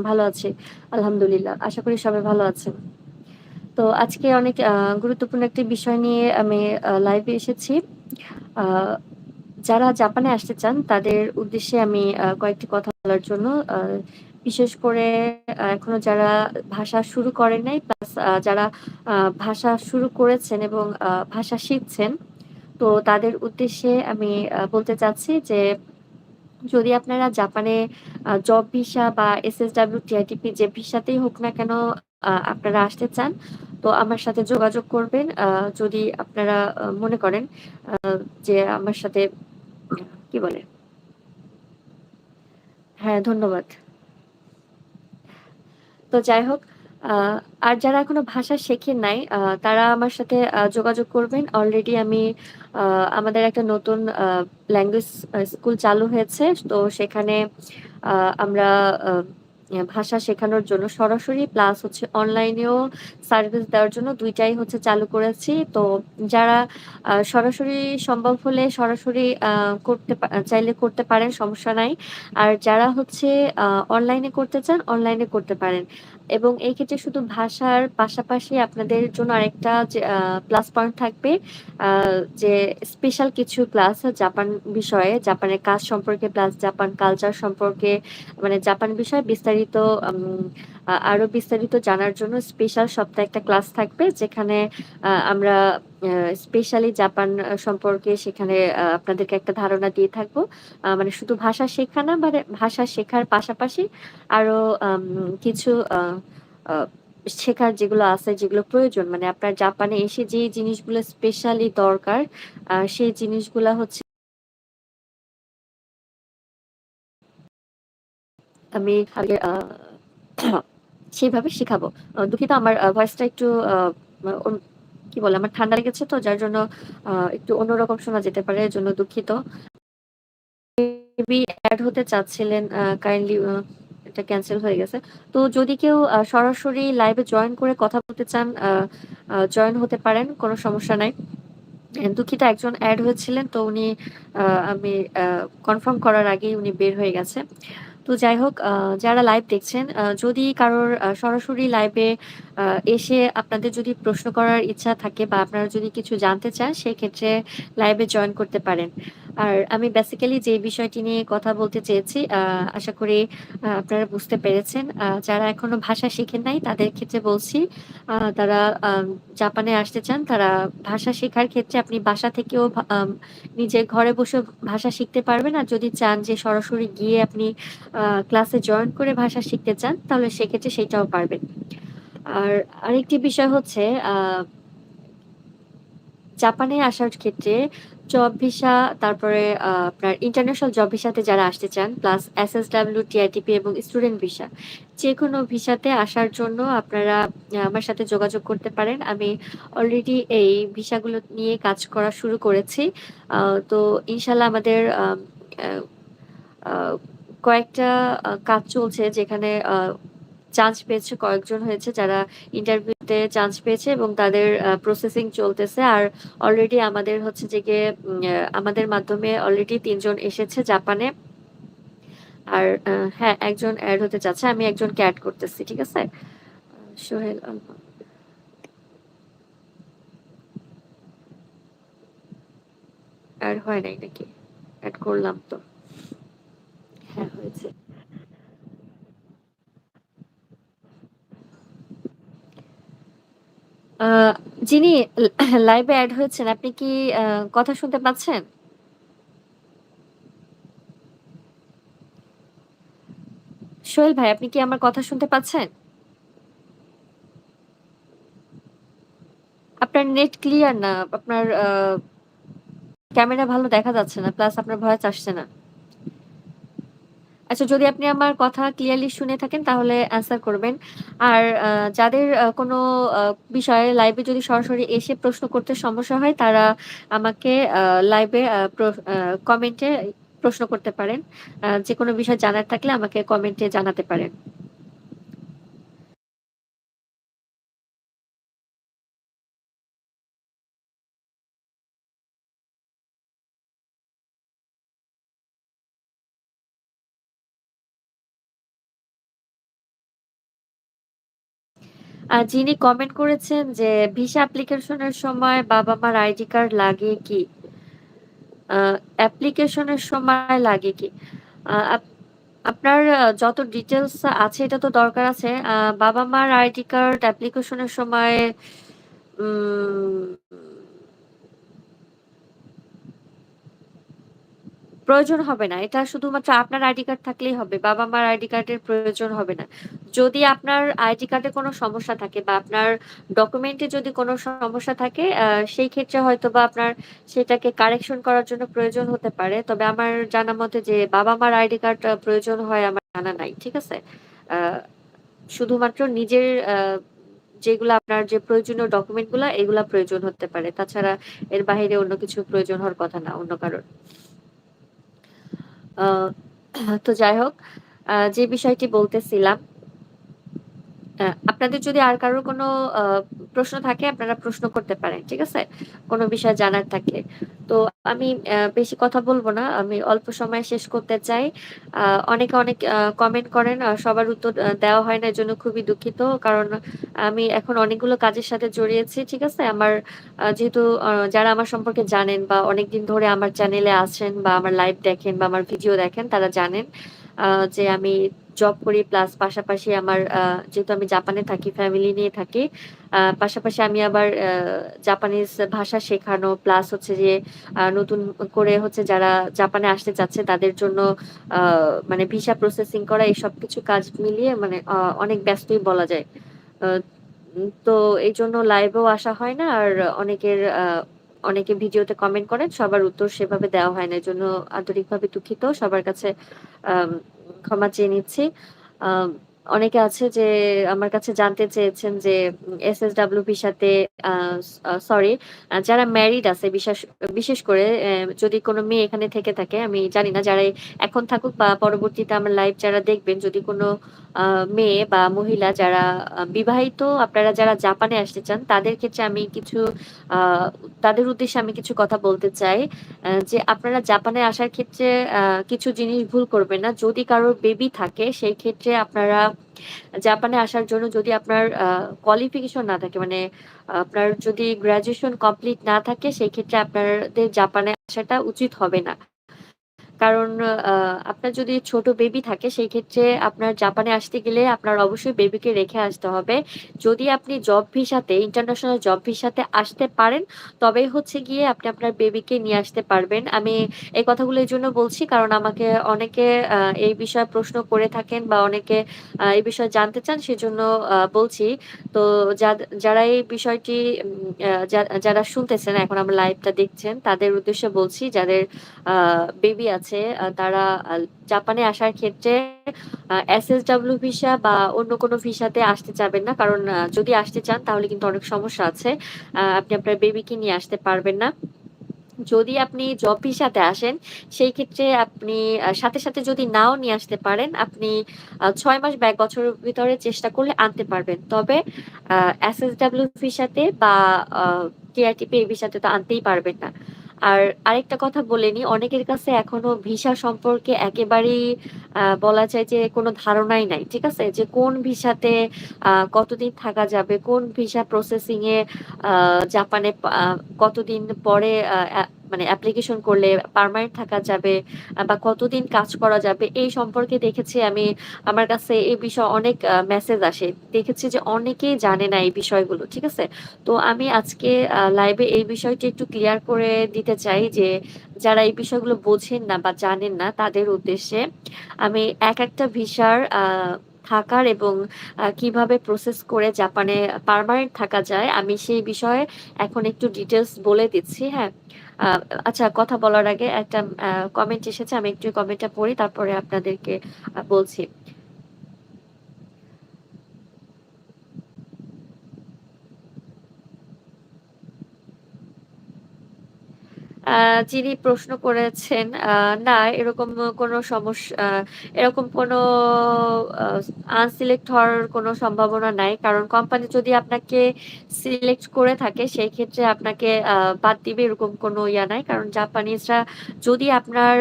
ভালো আছি। আলহামদুলিল্লাহ। আশা করি সবাই ভালো আছেন। তো আজকে অনেক গুরুত্বপূর্ণ একটি বিষয় নিয়ে আমি লাইভে এসেছি। আ যারা জাপানে আসতে চান তাদের উদ্দেশ্যে আমি কয়েকটি কথা বলার জন্য আ বিশেষ করে এখনো যারা ভাষা শুরু করেন নাই প্লাস যারা ভাষা শুরু করেছেন এবং ভাষা শিখছেন। তো তাদের উদ্দেশ্যে আমি বলতে চাচ্ছি যে যদি আপনারা জাপানে জব ভিসা বা এসএসডব্লিউ, টিআইটিপি যে ভিসাতেই হোক না কেন আপনারা আসতে চান, তো আমার সাথে যোগাযোগ করবেন। যদি আপনারা মনে করেন আ যে আমার সাথে কি বলে? হ্যাঁ, ধন্যবাদ। তো যাই হোক, আ আর যারা এখনো ভাষা শেখেন নাই, তারা আমার সাথে যোগাযোগ করবেন। অলরেডি আমি আ আমাদের একটা নতুন ল্যাঙ্গুয়েজ স্কুল চালু হয়েছে। তো সেখানে আ আমরা আ ভাষা শেখানোর জন্য সরাসরি প্লাস হচ্ছে অনলাইনেও সার্ভিস দেওয়ার জন্য ২ টাই হচ্ছে চালু করেছি। তো যারা সরাসরি সম্ভব হলে সরাসরি চাইলে করতে পারেন, সমস্যা নাই। আর যারা হচ্ছে আ অনলাইনে করতে চান, অনলাইনে করতে পারেন। এবং এই ক্ষেত্রে শুধু ভাষার পাশাপাশি আপনাদের জন্য আরেকটা যে প্লাস পয়েন্ট থাকবে আ যে স্পেশাল কিছু ক্লাস জাপান বিষয়ে, জাপানের কাজ সম্পর্কে প্লাস জাপান কালচার সম্পর্কে মানে জাপান বিষয়ে বিস্তারিত আম আ আরো বিস্তারিত জানার জন্য স্পেশাল সপ্তাহে একটা ক্লাস থাকবে যেখানে আমরা স্পেশালি জাপান সম্পর্কে সেখানে আপনাদেরকে একটা ধারণা দিয়ে থাকবো। মানে শুধু ভাষা শেখা না মানে ভাষা শেখার পাশাপাশি আরো আম কিছু আ আ শেখার যেগুলো আছে, যেগুলো প্রয়োজন মানে আপনার জাপানে এসে যে জিনিসগুলো স্পেশালি দরকার, সেই জিনিসগুলা হচ্ছে আমি আগে সেভাবে শিখাবো। দুঃখিত আমার ভয়েসটা একটু আ মা অন কি বলে? আমার ঠান্ডা লেগেছে তো যার জন্য একটু অন্যরকম শোনা যেতে পারে। এজন্য দুঃখিত। মেবি এড হতে চাচ্ছিলেন কাইন্ডলি এটা ক্যানসেল হয়ে গেছে। তো যদি কেউ সরাসরি লাইভে জয়েন করে কথা বলতে চান, আ আ জয়েন হতে পারেন। কোন সমস্যা নাই। দুঃখিত একজন এড হয়েছিলেন তো উনি আ আমি আ কনফার্ম করার আগেই উনি বের হয়ে গেছে। তো যাই হোক, যারা লাইভ দেখছেন, যদি কারোর সরাসরি লাইভে আ এসে আপনাদের যদি প্রশ্ন করার ইচ্ছা থাকে বা আপনারা যদি কিছু জানতে চান, সেক্ষেত্রে লাইভে জয়েন করতে পারেন। আর আমি বেসিক্যালি যে বিষয়টি নিয়ে কথা বলতে চেয়েছি, আশা করি আপনারা বুঝতে পেরেছেন। যারা এখনো ভাষা শিখেন নাই, তাদের ক্ষেত্রে বলছি, তারা জাপানে আসতে চান, তারা ভাষা শেখার ক্ষেত্রে আপনি বাসা থেকেও নিজে ঘরে বসেও ভাষা শিখতে পারবেন। আর যদি চান যে সরাসরি গিয়ে আপনি আ ক্লাসে জয়েন করে ভাষা শিখতে চান, তাহলে সেক্ষেত্রে সেটাও পারবেন। আর আরেকটি বিষয় হচ্ছে আ জাপানে আসার ক্ষেত্রে জব ভিসা, তারপরে আপনার ইন্টারন্যাশনাল জব ভিসাতে যারা আসতে চান, প্লাস এসএসডব্লিউ, টিআইটিপি এবং স্টুডেন্ট ভিসা। যেকোনো ভিসাতে আসার জন্য আপনারা আমার সাথে যোগাযোগ করতে পারেন। আমি অলরেডি এই ভিসাগুলো নিয়ে কাজ করা শুরু করেছি। আ তো ইনশাআল্লাহ আমাদের অ্যা আ কয়েকটা কাজ চলছে যেখানে চান্স পেয়েছে, কয়েকজন হয়েছে যারা ইন্টারভিউতে চান্স পেয়েছে এবং তাদের প্রসেসিং চলতেছে। আর অলরেডি আমাদের হচ্ছে যে গিয়ে আমাদের মাধ্যমে অলরেডি ৩ জন এসেছে জাপানে। আর হ্যাঁ, একজন এড হতে চাচ্ছে। আমি একজনকে এড করতেছি। ঠিক আছে? সোহেল আলম এড হয় নাই নাকি? এড করলাম তো। হ্যাঁ, হয়েছে। আ যিনি লাইভে এড হয়েছেন আপনি কি আ কথা শুনতে পাচ্ছেন? সোহেল ভাই আপনি কি আমার কথা শুনতে পাচ্ছেন? আপনার নেট ক্লিয়ার না। আপনার ক্যামেরা ভালো দেখা যাচ্ছে না। প্লাস আপনার ভয়েস আসছে না। আচ্ছা, যদি আপনি আমার কথা ক্লিয়ারলি শুনে থাকেন তাহলে অ্যান্সার করবেন। আর যাদের কোনো আ বিষয়ে লাইভে যদি সরাসরি এসে প্রশ্ন করতে সমস্যা হয় তারা আমাকে লাইভে কমেন্টে প্রশ্ন করতে পারেন। যেকোনো বিষয় জানার থাকলে আমাকে কমেন্টে জানাতে পারেন। যিনি কমেন্ট করেছেন যে ভিসা অ্যাপ্লিকেশনের সময় বাবা-মার আইডি কার্ড লাগে কি? আ অ্যাপ্লিকেশনের সময় লাগে কি? আ আপ আপনার যত ডিটেইলস আছে এটা তো দরকার আছে। বাবা-মার আইডি কার্ড অ্যাপ্লিকেশনের সময় উম প্রয়োজন হবে না। এটা শুধুমাত্র আপনার আইডি কার্ড থাকলেই হবে। বাবা-মার আইডি কার্ডের প্রয়োজন হবে না। যদি আপনার আইডি কার্ডে কোনো সমস্যা থাকে বা আপনার ডকুমেন্টে যদি কোনো সমস্যা থাকে, সেই ক্ষেত্রে হয়তোবা আপনার সেটাকে কারেকশন করার জন্য প্রয়োজন হতে পারে। তবে আমার জানা মতে যে বাবা-মার আইডি কার্ড প্রয়োজন হয় আমার জানা নাই। ঠিক আছে? আ শুধুমাত্র নিজের যেগুলা আপনার যে প্রয়োজনীয় ডকুমেন্ট গুলা এগুলা প্রয়োজন হতে পারে। তাছাড়া এর বাহিরে অন্য কিছু প্রয়োজন হওয়ার কথা না অন্য কারোর। আ তো যাই হোক, যে বিষয়টি বলতেছিলাম, আপনাদের যদি আর কারোর কোনো আ প্রশ্ন থাকে আপনারা প্রশ্ন করতে পারেন। ঠিক আছে? কোনো বিষয় জানার থাকলে। তো আমি বেশি কথা বলব না। আমি অল্প সময়ে শেষ করতে চাই। আ অনেকে অনেক কমেন্ট করেন। সবার উত্তর দেওয়া হয় না। এজন্য খুবই দুঃখিত। কারণ আমি এখন অনেকগুলো কাজের সাথে জড়িয়েছি। ঠিক আছে? আমার যেহেতু যারা আমার সম্পর্কে জানেন বা অনেকদিন ধরে আমার চ্যানেলে আছেন বা আমার লাইভ দেখেন বা আমার ভিডিও দেখেন তারা জানেন আ যে আমি জব করি প্লাস পাশাপাশি আমার যেহেতু আমি জাপানে থাকি, ফ্যামিলি নিয়ে থাকি। পাশাপাশি আমি আবার জাপানিজ ভাষা শেখানো প্লাস হচ্ছে যে নতুন করে হচ্ছে যারা জাপানে আসতে চাচ্ছে তাদের জন্য আ মানে ভিসা প্রসেসিং করা এই সবকিছু কাজ মিলিয়ে মানে অনেক ব্যস্তই বলা যায়। আ তো এইজন্য লাইভেও আসা হয় না। আর অনেকে ভিডিওতে কমেন্ট করেন, সবার উত্তর সেভাবে দেওয়া হয় না। এজন্য আন্তরিকভাবে দুঃখিত। সবার কাছে আম ক্ষমা চেয়ে নিচ্ছি। আম অনেকে আছে যে আমার কাছে জানতে চেয়েছেন যে এসএসডব্লিউ ভিসাতে আ সরি, যারা ম্যারিড আছে বিশেষ করে যদি কোনো মেয়ে এখানে থেকে থাকে, আমি জানি না যারা এখন থাকুক বা পরবর্তীতে আমার লাইভ যারা দেখবেন, যদি কোনো আ মেয়ে বা মহিলা যারা বিবাহিত আপনারা যারা জাপানে আসতে চান তাদের ক্ষেত্রে আমি কিছু আ তাদের উদ্দেশ্যে আমি কিছু কথা বলতে চাই। যে আপনারা জাপানে আসার ক্ষেত্রে আ কিছু জিনিস ভুল করবেন না। যদি কারোর বেবি থাকে সেই ক্ষেত্রে আপনারা জাপানে আসার জন্য যদি আপনার কোয়ালিফিকেশন না থাকে মানে আপনার যদি গ্র্যাজুয়েশন কমপ্লিট না থাকে সেই ক্ষেত্রে আপনাদের জাপানে আসাটা উচিত হবে না। কারণ আ আপনার যদি ছোট বেবি থাকে সেই ক্ষেত্রে আপনার জাপানে আসতে গেলে আপনার অবশ্যই বেবিকে রেখে আসতে হবে। যদি আপনি জব ভিসাতে ইন্টারন্যাশনাল জব ভিসাতে আসতে পারেন, তবেই হচ্ছে গিয়ে আপনি আপনার বেবিকে নিয়ে আসতে পারবেন। আমি এই কথাগুলো এজন্য বলছি কারণ আমাকে অনেকে আ এই বিষয়ে প্রশ্ন করে থাকেন বা অনেকে এই বিষয়ে জানতে চান সেজন্য বলছি। তো যারা এই বিষয়টি উম আ যা যারা শুনতেছেন এখন আমার লাইভটা দেখছেন তাদের উদ্দেশ্যে বলছি যাদের আ বেবি আছে তারা জাপানে আসার ক্ষেত্রে এসএসডব্লিউ ভিসা বা অন্য কোনো ভিসাতে আসতে চাবেন না। কারণ যদি আসতে চান তাহলে কিন্তু অনেক সমস্যা আছে। আপনি আপনার বেবিকে নিয়ে আসতে পারবেন না। যদি আপনি জব ভিসাতে আসেন, সেই ক্ষেত্রে আপনি সাথে যদি নাও নিয়ে আসতে পারেন, আপনি ৬ মাস বা ১ বছরের ভিতরে চেষ্টা করলে আনতে পারবেন। তবে আ এসএসডব্লিউ ভিসাতে বা আ টিআরটিপি এই ভিসাতে তো আনতেই পারবেন না। আর আরেকটা কথা বলে নিই, অনেকের কাছে এখনো ভিসা সম্পর্কে একেবারেই বলা যায় যে কোনো ধারণাই নাই। ঠিক আছে? যে কোন ভিসাতে কতদিন থাকা যাবে, কোন ভিসা প্রসেসিং এ আ জাপানে কতদিন পরে মানে অ্যাপ্লিকেশন করলে পার্মানেন্ট থাকা যাবে বা কতদিন কাজ করা যাবে এই সম্পর্কে দেখেছি আমি আমার কাছে এই বিষয়ে অনেক মেসেজ আসে। দেখেছি যে অনেকেই জানে না এই বিষয়গুলো। ঠিক আছে? তো আমি আজকে লাইভে এই বিষয়টি একটু ক্লিয়ার করে দিতে চাই যে যারা এই বিষয়গুলো বোঝেন না বা জানেন না তাদের উদ্দেশ্যে আমি একেকটা ভিসার থাকার এবং কিভাবে প্রসেস করে জাপানে পার্মানেন্ট থাকা যায় আমি সেই বিষয়ে এখন একটু ডিটেইলস বলে দিচ্ছি, হ্যাঁ? আ আচ্ছা, কথা বলার আগে একটা কমেন্ট এসেছে। আমি একটু কমেন্টটা পড়ি তারপরে আপনাদেরকে বলছি। আ যিনি প্রশ্ন করেছেন, না এরকম কোনো এরকম কোনো আ আনসিলেক্ট হওয়ার কোনো সম্ভাবনা নাই। কারণ কোম্পানি যদি আপনাকে সিলেক্ট করে থাকে সেই ক্ষেত্রে আপনাকে বাদ দিবে এরকম কোনো নাই। কারণ জাপানিজরা যদি আপনার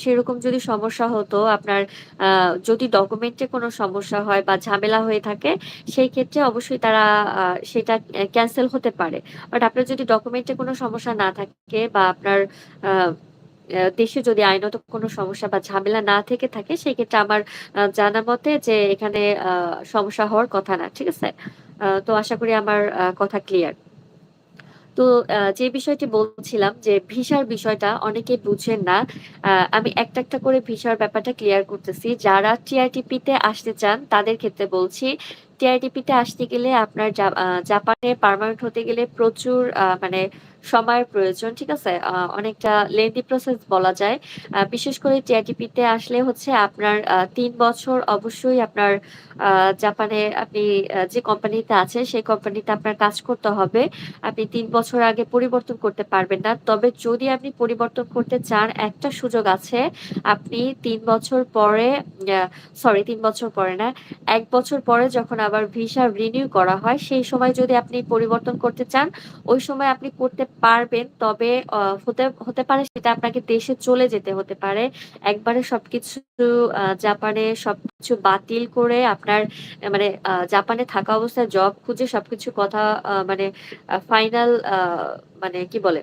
সেরকম যদি সমস্যা হতো, আপনার আ যদি ডকুমেন্টে কোনো সমস্যা হয় বা ঝামেলা হয়ে থাকে, সেই ক্ষেত্রে অবশ্যই তারা আ সেটা ক্যানসেল হতে পারে। বাট আপনার যদি ডকুমেন্টে কোনো সমস্যা না থাকে বা আপনার আ দেশে যদি আইনত কোনো সমস্যা বা ঝামেলা না থেকে থাকে, সেক্ষেত্রে আমার জানা মতে যে এখানে সমস্যা হওয়ার কথা না। ঠিক আছে? তো আশা করি আমার কথা ক্লিয়ার। তো যে বিষয়টি বলছিলাম যে ভিসার বিষয়টা অনেকেই বুঝেন না। আমি একটা করে ভিসার ব্যাপারটা ক্লিয়ার করতেছি। যারা টিআরটিপি তে আসতে চান তাদের ক্ষেত্রে বলছি। টিআরটিপি তে আসতে গেলে আপনার জাপানে পার্মানেন্ট হতে গেলে প্রচুর মানে সময়ের প্রয়োজন। ঠিক আছে? অনেকটা লেংথি প্রসেস বলা যায়। বিশেষ করে টিআরটিপি তে আসলে হচ্ছে আপনার ৩ বছর অবশ্যই আপনার আ জাপানে আপনি যে কোম্পানিতে আছেন সেই কোম্পানিতে আপনার কাজ করতে হবে। আপনি ৩ বছর আগে পরিবর্তন করতে পারবেন না। তবে যদি আপনি পরিবর্তন করতে চান, একটা সুযোগ আছে। আপনি ৩ বছর পরে আ সরি ৩ বছর পরে না, ১ বছর পরে যখন আবার ভিসা রিনিউ করা হয়, সেই সময় যদি আপনি পরিবর্তন করতে চান, ওই সময় আপনি করতে পারবেন। তবে হতে পারে সেটা আপনাকে দেশে চলে যেতে হতে পারে। একবারে সবকিছু জাপানে সবকিছু বাতিল করে আপনার মানে জাপানে থাকা অবস্থায় জব খুঁজে সবকিছু কথা মানে ফাইনাল মানে কি বলে?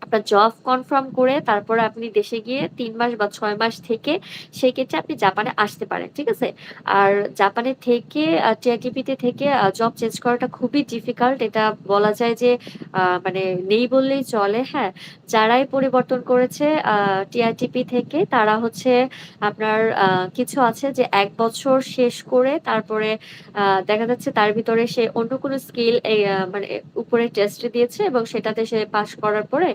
আপনার জব কনফার্ম করে তারপরে আপনি দেশে গিয়ে ৩ মাস বা ৬ মাস থেকে সেক্ষেত্রে আপনি জাপানে আসতে পারেন। ঠিক আছে? আর জাপানে থেকে টিআরটিপিতে থেকে জব চেঞ্জ করাটা খুবই ডিফিকাল্ট। এটা বলা যায় যে মানে নেই বললেই চলে। হ্যাঁ? যারাই পরিবর্তন করেছে টিআরটিপি থেকে তারা হচ্ছে আপনার কিছু আছে যে ১ বছর শেষ করে তারপরে দেখা যাচ্ছে তার ভিতরে সে অন্য কোনো স্কিল এই মানে উপরে টেস্ট দিয়েছে এবং সেটাতে সে পাস করার পরে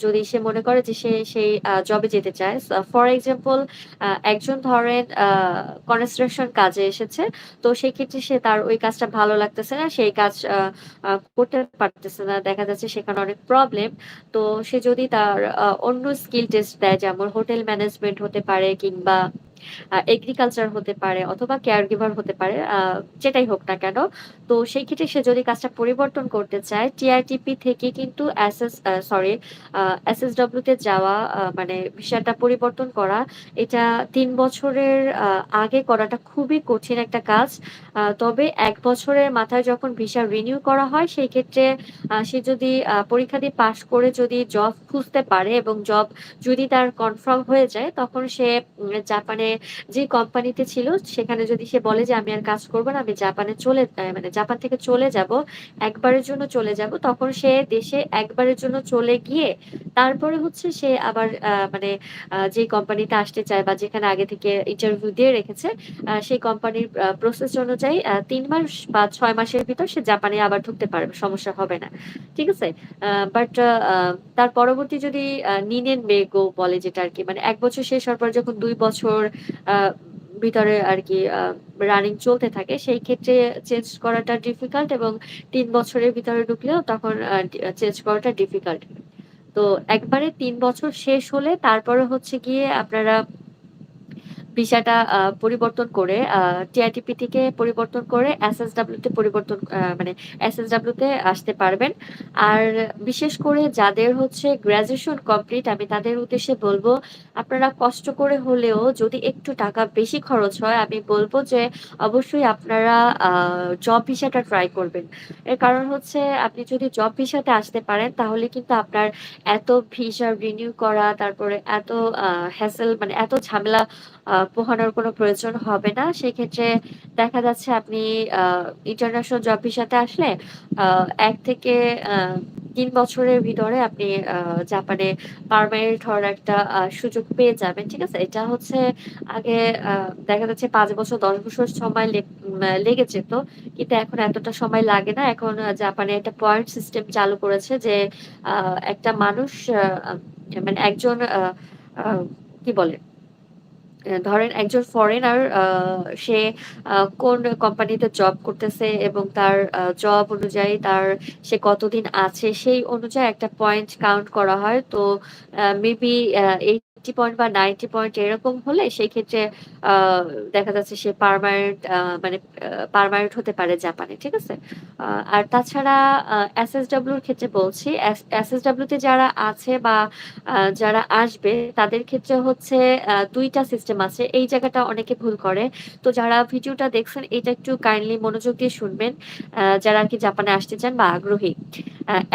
যদি সে মনে করে যে সে সেই জবে যেতে চায়। ফর এক্সাম্পল একজন ধরেন কনস্ট্রাকশন কাজে এসেছে। তো সেক্ষেত্রে সে তার ওই কাজটা ভালো লাগতেছে না। সেই কাজ আ আ করতে পারতেছে না। দেখা যাচ্ছে সেখানে অনেক প্রবলেম। তো সে যদি তার অন্য স্কিল টেস্ট দেয় যেমন হোটেল ম্যানেজমেন্ট হতে পারে কিংবা এগ্রিকালচার হতে পারে অথবা কেয়ার গিভার হতে পারে। যেটাই হোক না কেন। তো সেই ক্ষেত্রে সে যদি কাজটা পরিবর্তন করতে চায়, টিআরটিপি থেকে কিন্তু এসএসডব্লিউ তে যাওয়া মানে ভিসাটা পরিবর্তন করা, এটা ৩ বছরের আগে করাটা খুবই কঠিন একটা কাজ। তবে ১ বছরের মাথায় যখন ভিসা রিনিউ করা হয়, সেই ক্ষেত্রে সে যদি পরীক্ষা দিয়ে পাস করে যদি জব খুঁজতে পারে এবং জব যদি তার কনফার্ম হয়ে যায়, তখন সে জাপানে যে কোম্পানিতে ছিল সেখানে যদি সে বলে যে, "আমি আর কাজ করব না। আমি জাপানে মানে জাপান থেকে চলে যাব। একবারের জন্য চলে যাব।" তখন সে দেশে একবারের জন্য চলে গিয়ে তারপরে হচ্ছে সে আবার মানে যে কোম্পানিতে আসতে চায় বা যেখানে আগে থেকে ইন্টারভিউ দিয়ে রেখেছে, সেই কোম্পানির প্রসেস অনুযায়ী ৩ মাস বা ৬ মাসের ভিতর সে জাপানে আবার ঢুকতে পারবে। সমস্যা হবে না। ঠিক আছে? বাট তার পরবর্তী যদি নিনেন মেগো বলে যেটা আরকি মানে ১ বছর শেষ হওয়ার পর যখন ২ বছর আ ভিতরে আরকি রানিং চলতে থাকে সেই ক্ষেত্রে চেঞ্জ করাটা ডিফিকাল্ট এবং ৩ বছরের ভিতরে ঢুকলেও তখন চেঞ্জ করাটা ডিফিকাল্ট। তো একবারে ৩ বছর শেষ হলে তারপরে হচ্ছে গিয়ে আপনারা ভিসাটা পরিবর্তন করে টিআরটিপি থেকে পরিবর্তন করে এসএসডব্লিউ তে পরিবর্তন মানে এসএসডব্লিউ তে আসতে পারবেন। আর বিশেষ করে যাদের হচ্ছে গ্র্যাজুয়েশন কমপ্লিট আমি তাদের উদ্দেশ্যে বলব, আপনারা কষ্ট করে হলেও যদি একটু টাকা বেশি খরচ হয়, আমি বলব যে অবশ্যই আপনারা আ জব ভিসাটা ট্রাই করবেন। এর কারণ হচ্ছে আপনি যদি জব ভিসাতে আসতে পারেন তাহলে কিন্তু আপনার এত ভিসা রিনিউ করা, তারপরে এত হ্যাসেল মানে এত ঝামেলা পোহানোর কোনো প্রয়োজন হবে না। সেক্ষেত্রে দেখা যাচ্ছে আপনি আ ইন্টারন্যাশনাল জব ভিসাতে আসলে আ ১ থেকে আ ৩ বছরের ভিতরে আপনি জাপানে পার্মানেন্ট হওয়ার একটা সুযোগ পেয়ে যাবেন। ঠিক আছে? এটা হচ্ছে আগে আ দেখা যাচ্ছে ৫ বছর ১০ বছর সময় লেগে যেত। কিন্তু এখন এতটা সময় লাগে না। এখন জাপানে একটা পয়েন্ট সিস্টেম চালু করেছে যে আ একটা মানুষ আ আ মানে একজন আ আ কি বলে? ধরেন একজন ফরেনার সে কোন কোম্পানিতে জব করতেছে এবং তার জব অনুযায়ী সে কতদিন আছে সেই অনুযায়ী একটা পয়েন্ট কাউন্ট করা হয়। তো মেবি 80 পয়েন্ট বা 90 পয়েন্ট এরকম হলে সেই ক্ষেত্রে আহ, দেখা যাচ্ছে সে পার্মানেন্ট মানে পার্মানেন্ট হতে পারে জাপানে, ঠিক আছে। আর তাছাড়া এসএসডব্লিউর ক্ষেত্রে বলছি, এসএসডব্লিউ তে যারা আছে বা যারা আসবে তাদের ক্ষেত্রে হচ্ছে দুইটা সিস্টেম আছে, এই জায়গাটা অনেকে ভুল করে। তো যারা ভিডিওটা দেখছেন এটা একটু কাইন্ডলি মনোযোগ দিয়ে শুনবেন, যারা আর কি জাপানে আসতে চান বা আগ্রহী।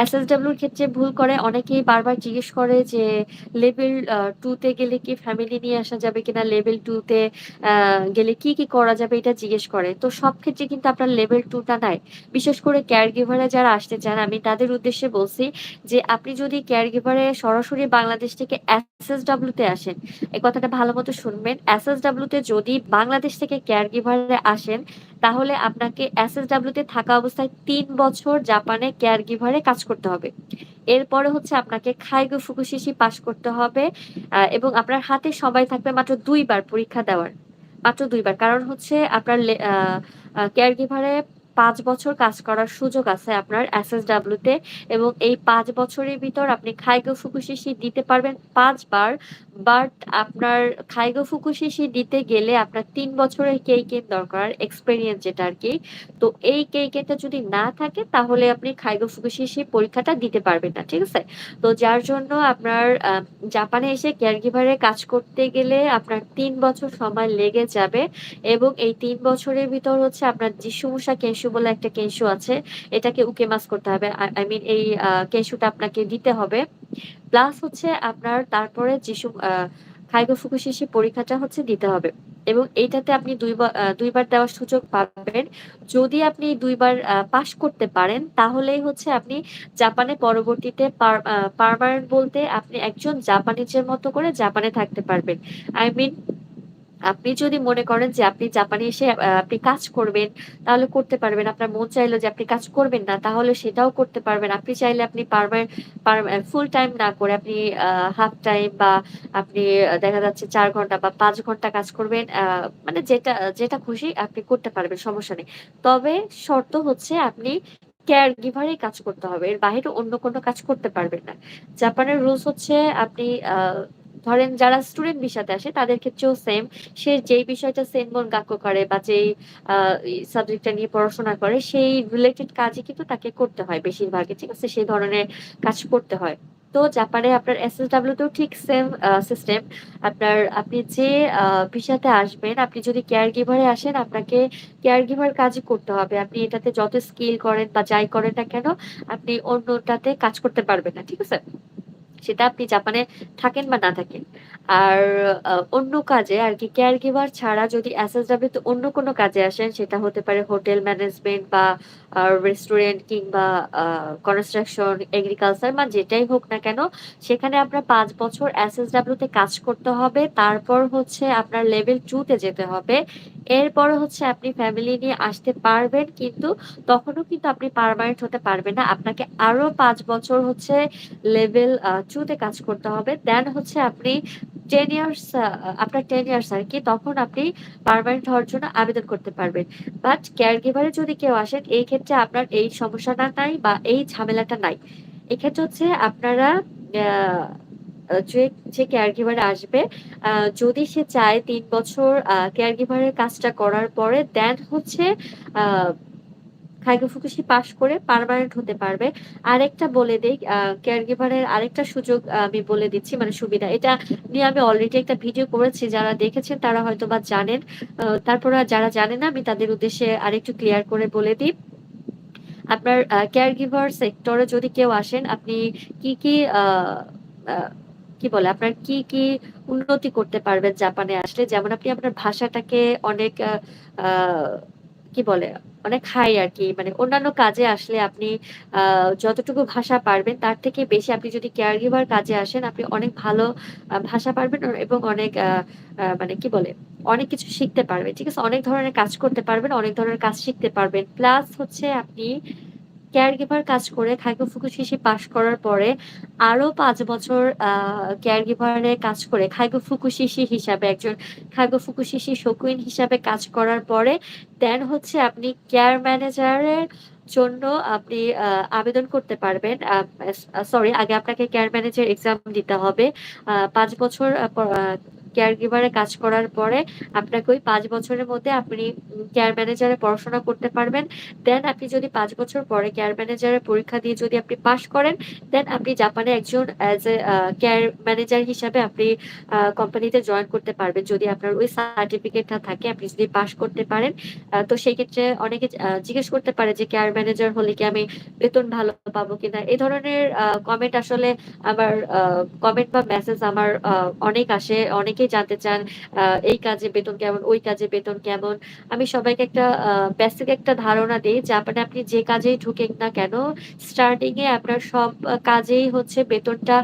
এসএসডব্লিউর ক্ষেত্রে ভুল করে অনেকেই বারবার জিজ্ঞেস করে যে লেভেল টু তে গেলে কি ফ্যামিলি নিয়ে আসা যাবে কিনা, লেভেল টু তে গেলে কি কি করা যাবে এটা জিজ্ঞেস করে। তো সব ক্ষেত্রে কিন্তু আপনার লেভেল টুটা নাই। বিশেষ করে কেয়ার গিভারে যারা আসতে চান আমি তাদের উদ্দেশ্যে বলছি যে আপনি যদি কেয়ার গিভারে সরাসরি বাংলাদেশ থেকে এসএসডব্লিউ তে আসেন, এই কথাটা ভালো মতো শুনবেন, এসএসডব্লিউ তে যদি বাংলাদেশ থেকে কেয়ার গিভারে আসেন তাহলে আপনাকে এসএসডব্লিউ তে থাকা অবস্থায় 3 বছর জাপানে কেয়ার গিভারে কাজ করতে হবে। এরপরে হচ্ছে আপনাকে খাইগো ফুকুশিসি পাস করতে হবে। এবং আপনার হাতে সময় থাকবে মাত্র 2বার পরীক্ষা দেওয়ার, মাত্র 2বার। কারণ হচ্ছে আপনার কেয়ার গিভারে 5 বছর কাজ করার সুযোগ আছে আপনার এসএসডব্লিউ তে, এবং এই 5 বছরের ভিতর আপনি খাইগো ফুকুশিসি দিতে পারবেন 5বার। বাট আপনার খাইগো ফুকুশিসি দিতে গেলে আপনার 3 বছরের কেইকেন দরকার, এক্সপেরিয়েন্স যেটা আর কি। তো এই কেইকেনটা যদি না থাকে তাহলে আপনি খাইগো ফুকুশিসি পরীক্ষাটা দিতে পারবেন না, ঠিক আছে। তো যার জন্য আপনার জাপানে এসে কেয়ার গিভারে কাজ করতে গেলে আপনার 3 বছর সময় লেগে যাবে। এবং এই 3 বছরের ভিতর হচ্ছে আপনার জিসুমুসা কেনসু বলে একটা কেনসু আছে, এটাকে উকেমাস করতে হবে, আই মিন এই কেনসুটা আপনাকে দিতে হবে। প্লাস হচ্ছে আপনার তারপরে খাইগো ফুকুশিসি পরীক্ষাটা হচ্ছে দিতে হবে। এবং এইটাতে আপনি 2বার দেওয়ার সুযোগ পাবেন। যদি আপনি 2বার পাশ করতে পারেন তাহলেই হচ্ছে আপনি জাপানে পরবর্তীতে পার্মানেন্ট বলতে আপনি একজন জাপানিজের মতো করে জাপানে থাকতে পারবেন। আই মিন আপনি যদি মনে করেন যে আপনি জাপানে এসে আপনি কাজ করবেন তাহলে করতে পারবেন, আপনার মন চাইলো যে আপনি কাজ করবেন না তাহলে সেটাও করতে পারবেন। আপনি চাইলে আপনি পারমানেন্ট ফুল টাইম না করে আপনি হাফ টাইম বা আপনি দেখা যাচ্ছে 4 ঘন্টা বা 5 ঘন্টা কাজ করবেন, মানে যেটা যেটা খুশি আপনি করতে পারবেন, সমস্যা নেই। তবে শর্ত হচ্ছে আপনি কেয়ার গিভারই কাজ করতে হবে, এর বাইরে অন্য কোনো কাজ করতে পারবেন না। জাপানের রুলস হচ্ছে আপনি আহ, ধরেন যারা স্টুডেন্ট ভিসাতে আসে তাদের ক্ষেত্রেও সেম, সে যেই বিষয়টা সেনমন গাক্য করে বা যেই সাবজেক্টটা নিয়ে পড়াশোনা করে সেই রিলেটেড কাজই কিন্তু তাকে করতে হয় বেশিরভাগই, ঠিক আছে, সেই ধরনের কাজ করতে হয়। তো জাপানে আপনার এসএসডব্লিউ তেও ঠিক সেম সিস্টেম। আপনি যে ভিসাতে আসবেন, আপনি যদি কেয়ার গিভারে আসেন আপনাকে কেয়ার গিভার কাজই করতে হবে। আপনি এটাতে যত স্কিল করেন বা যাই করেন না কেন আপনি অন্যটাতে কাজ করতে পারবেন না, ঠিক আছে, সেটা আপনি জাপানে থাকেন বা না থাকেন। আর অন্য কাজে আর কি কেয়ার গিভার ছাড়া যদি এসএসডব্লিউ তে অন্য কোনো কাজে আসেন, সেটা হতে পারে হোটেল ম্যানেজমেন্ট বা রেস্টুরেন্ট কিংবা কনস্ট্রাকশন, এগ্রিকালচার বা যেটাই হোক না কেন, সেখানে আপনার 5 বছর এসএসডব্লিউ তে কাজ করতে হবে। তারপর হচ্ছে আপনার লেভেল টু তে যেতে হবে। এরপর হচ্ছে আপনি ফ্যামিলি নিয়ে আসতে পারবেন, কিন্তু তখনও কিন্তু আপনি পার্মানেন্ট হতে পারবেন না, আপনাকে আরো 5 বছর হচ্ছে লেভেল টু তে কাজ করতে হবে। দেন হচ্ছে আপনি 10 ইয়ার্স, আপনার 10 ইয়ার্স আর কি, তখন আপনি পার্মানেন্ট হওয়ার জন্য আবেদন করতে পারবেন। বাট কেয়ার গিভারে যদি কেউ আসেন এই ক্ষেত্রে আপনার এই সমস্যাটা নাই বা এই ঝামেলাটা নাই। এক্ষেত্রে হচ্ছে আপনারা আহ, যে যে কেয়ার গিভারে আসবে, যদি সে চায় 3 বছর কেয়ার গিভারের কাজটা করার পরে দেন হচ্ছে খাইগো ফুকুশি পাশ করে পার্মানেন্ট হতে পারবে। আরেকটা বলে দেই, কেয়ার গিভারের আরেকটা সুযোগ আমি বলে দিচ্ছি, মানে সুবিধা, এটা নিয়ে আমি অলরেডি একটা ভিডিও করেছি, যারা দেখেছেন তারা হয়তো বা জানেন। তারপর আর যারা জানে না আমি তাদের উদ্দেশ্যে আরেকটু ক্লিয়ার করে বলে দিই। আপনার কেয়ার গিভার সেক্টরে যদি কেউ আসেন আপনি কি কি আহ, কি বলে আপনার কি কি উন্নতি করতে পারবেন জাপানে আসলে, যেমন আপনি আপনার ভাষাটাকে অনেক আহ, কি বলে অনেক হাই আর কি, মানে অন্যান্য কাজে আসলে আপনি যতটুকু ভাষা পারবেন তার থেকে বেশি আপনি যদি কেয়ার গিভার কাজে আসেন আপনি অনেক ভালো ভাষা পারবেন এবং অনেক মানে কি বলে অনেক কিছু শিখতে পারবেন, ঠিক আছে, অনেক ধরনের কাজ করতে পারবেন, অনেক ধরনের কাজ শিখতে পারবেন। প্লাস হচ্ছে আপনি কেয়ার গিভার কাজ করে কাইগো ফুকুশিশি পাস করার পরে আরো ৫ বছর কেয়ার গিভার এ কাজ করে কাইগো ফুকুশিশি হিসাবে একজন কাইগো ফুকুশিশি শোকুইন হিসাবে কাজ করার পরে দেন হচ্ছে আপনি কেয়ার ম্যানেজার এর জন্য আপনি আবেদন করতে পারবেন। সরি আগে আপনাকে কেয়ার ম্যানেজার এক্সাম দিতে হবে। ৫ বছর কেয়ার গিভার এ কাজ করার পরে আপনাকে ওই ৫ বছরের মধ্যে আপনি কেয়ার ম্যানেজার এ পড়াশোনা করতে পারবেন। দেন আপনি যদি ৫ বছর পরে কেয়ার ম্যানেজার এর পরীক্ষা দিয়ে যদি আপনি পাস করেন, দেন আপনি জাপানে একজন অ্যাজ এ কেয়ার ম্যানেজার হিসাবে আপনি কোম্পানিতে জয়েন করতে পারবেন। যদি আপনার ওই সার্টিফিকেটটা থাকে, আপনি যদি পাস করতে পারেন। তো সেই ক্ষেত্রে অনেকে জিজ্ঞেস করতে পারে যে কেয়ার ম্যানেজার হলে কি আমি বেতন ভালো পাবো কিনা? এই ধরনের কমেন্ট আসলে আমার কমেন্ট বা মেসেজ আমার অনেক আসে। অনেকেই জানতে চান এই কাজে বেতন কেমন, ওই কাজে বেতন কেমন? আমি সবাইকে একটা বেসিক একটা ধারণা দেই। জাপানে আপনি যে কাজেই ঢুকেন না কেন, স্টার্টিং এ আপনার সব কাজেই হচ্ছে বেতনটা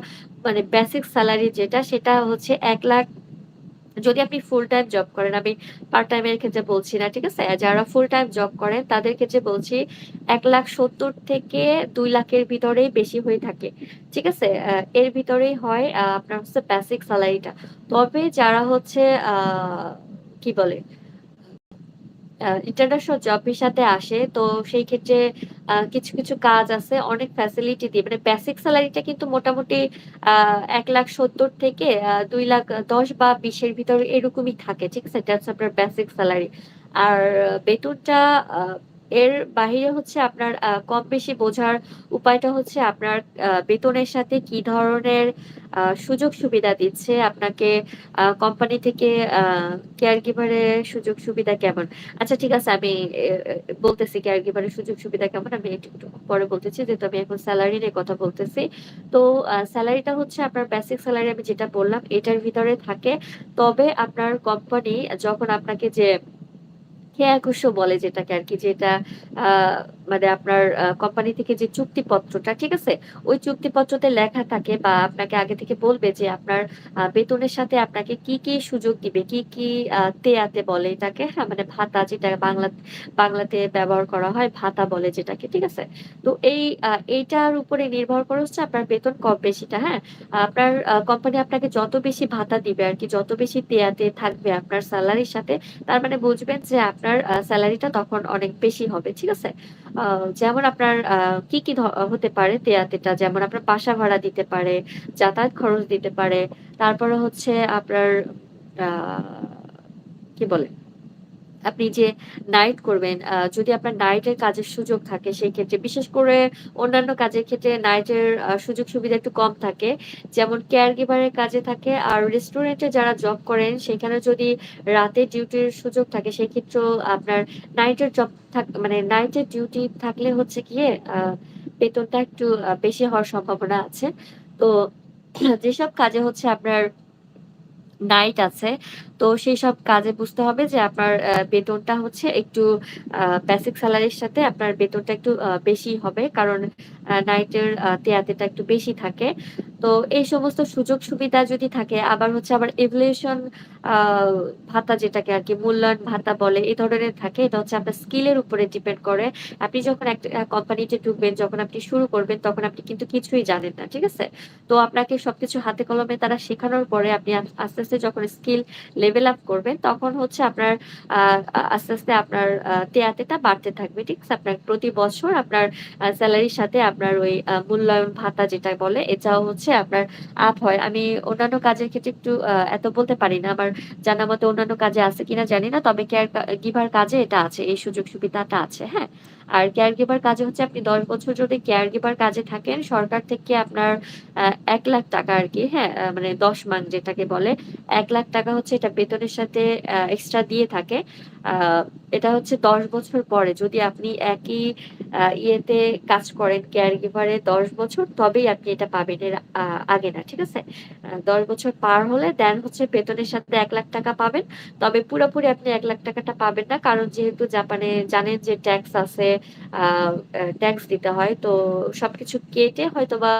মানে বেসিক সেলারি যেটা সেটা হচ্ছে ১,০০,০০০ যদি আপনি ফুল টাইম জব করেন, আমি পার্ট টাইম এর ক্ষেত্রে বলছি না। ঠিক আছে? যারা ফুল টাইম জব করেন তাদের ক্ষেত্রে বলছি ১,৭০,০০০ থেকে ২,০০,০০০ এর ভিতরেই বেশি হয়ে থাকে। ঠিক আছে? এর ভিতরেই হয় আপনার হচ্ছে বেসিক সেলারিটা। তবে যারা হচ্ছে আ কি বলে? ইন্টারন্যাশনাল জব ভিসাতে আসে। তো সেই ক্ষেত্রে কিছু কাজ আছে অনেক ফ্যাসিলিটি দিয়ে মানে বেসিক সেলারিটা কিন্তু মোটামুটি আ ১,৭০,০০০ থেকে ২,১০,০০০ বা ২০ এর ভিতরে এরকমই থাকে। ঠিক আছে? দ্যাটস আপনার বেসিক সেলারি। আর বেতনটা আ এর বাহিরে হচ্ছে আপনার কম বেশি বোঝার উপায়টা হচ্ছে আপনার বেতনের সাথে কি ধরনের সুযোগ সুবিধা দিচ্ছে আপনাকে কোম্পানি থেকে আ কেয়ার গিভার এর সুযোগ সুবিধা কেমন? আচ্ছা ঠিক আছে আমি এ এ বলতেছি কেয়ার গিভার এর সুযোগ সুবিধা কেমন আমি একটু পরে বলতেছি। যেহেতু আমি এখন সেলারি নিয়ে কথা বলতেছি। তো সেলারিটা হচ্ছে আপনার বেসিক সেলারি আমি যেটা বললাম এটার ভিতরে থাকে। তবে আপনার কোম্পানি যখন আপনাকে যে কেয়াকুশো বলে যেটাকে আরকি যেটা আ মানে আপনার কোম্পানি থেকে যে চুক্তিপত্রটা, ঠিক আছে? ওই চুক্তিপত্রতে লেখা থাকে বা আপনাকে আগে থেকে বলবে যে আপনার বেতনের সাথে আপনাকে কি সুযোগ দিবে, কি তেয়াতে বলে এটাকে, হ্যাঁ? মানে ভাতা যেটা বাংলাতে ব্যবহার করা হয়, ভাতা বলে যেটাকে, ঠিক আছে? তো এইটার উপরে নির্ভর করে হচ্ছে আপনার বেতন কম বেশিটা, হ্যাঁ? আপনার কোম্পানি আপনাকে যত বেশি ভাতা দিবে আরকি, যত বেশি তেয়াতে থাকবে আপনার সেলারির সাথে তার মানে বুঝবেন যে আপনার সেলারিটা তখন অনেক বেশি হবে। ঠিক আছে? আ যেমন আপনার কি হতে পারে তেয়াতেটা যেমন আপনার বাসা ভাড়া দিতে পারে, যাতায়াত খরচ দিতে পারে। তারপরে হচ্ছে আপনার আ কি বলে? আপনি যে নাইট করবেন, যদি আপনার নাইটের কাজের সুযোগ থাকে সেই ক্ষেত্রে বিশেষ করে অন্যান্য কাজের ক্ষেত্রে নাইটের সুযোগ সুবিধা একটু কম থাকে। যেমন কেয়ার গিভার এর কাজে থাকে আর রেস্টুরেন্টে যারা জব করেন সেখানে যদি রাতে ডিউটির সুযোগ থাকে সেক্ষেত্রেও আপনার নাইটের জব মানে নাইটের ডিউটি থাকলে হচ্ছে গিয়ে বেতনটা একটু বেশি হওয়ার সম্ভাবনা আছে। তো যেসব কাজে হচ্ছে আপনার নাইট আছে। তো সেইসব কাজে বুঝতে হবে যে আপনার বেতনটা হচ্ছে একটু বেসিক সেলারির সাথে আপনার বেতনটা একটু বেশি হবে। কারণ নাইটের তেয়াতেটা একটু বেশি থাকে। তো এই সমস্ত সুযোগ সুবিধা যদি থাকে আবার হচ্ছে আবার এভুলেশন আ ভাতা যেটাকে আরকি মূল্যায়ন ভাতা বলে এই ধরনের থাকে। এটা হচ্ছে আপনার স্কিল এর উপরে ডিপেন্ড করে। আপনি যখন একটা কোম্পানিতে ঢুকবেন, যখন আপনি শুরু করবেন তখন আপনি কিন্তু কিছুই জানেন না। ঠিক আছে? তো আপনাকে সবকিছু হাতে কলমে তারা শেখানোর পরে আপনি আস্তে আস্তে যখন স্কিল লেভেল আপ করবেন, তখন হচ্ছে আপনার আ আ আস্তে আস্তে আপনার তেয়াতেটা বাড়তে থাকবে। ঠিক আছে? আপনার প্রতি বছর আপনার সেলারির সাথে আপনার ওই মূল্যায়ন ভাতা যেটা বলে, এটাও হচ্ছে আপনার আপ হয়। আমি অন্যান্য কাজের ক্ষেত্রে একটু এত বলতে পারি না। আমার জানা মতে অন্যান্য কাজে আছে কিনা জানি না। তবে গিভার কাজে এটা আছে। এই সুযোগ সুবিধাটা আছে। হ্যাঁ? আর কেয়ার গিভার কাজে হচ্ছে আপনি ১০ বছর যদি কেয়ার গিভার কাজে থাকেন, সরকার থেকে আপনার আ ৳১,০০,০০০ আরকি, হ্যাঁ? মানে ১০ মান যেটাকে বলে। ৳১,০০,০০০ হচ্ছে এটা বেতনের সাথে এক্সট্রা দিয়ে থাকে। আ এটা হচ্ছে ১০ বছর পরে যদি আপনি একই ইয়েতে কাজ করেন কেয়ার গিভার এ ১০ বছর তবেই আপনি এটা পাবেন। এর আগে না। ঠিক আছে? ১০ বছর পার হলে দেন হচ্ছে বেতনের সাথে ৳১,০০,০০০ পাবেন। তবে পুরোপুরি আপনি ৳১,০০,০০০ টা পাবেন না। কারণ যেহেতু জাপানে জানেন যে ট্যাক্স আছে, আ ট্যাক্স দিতে হয়। তো সবকিছু কেটে হয়তোবা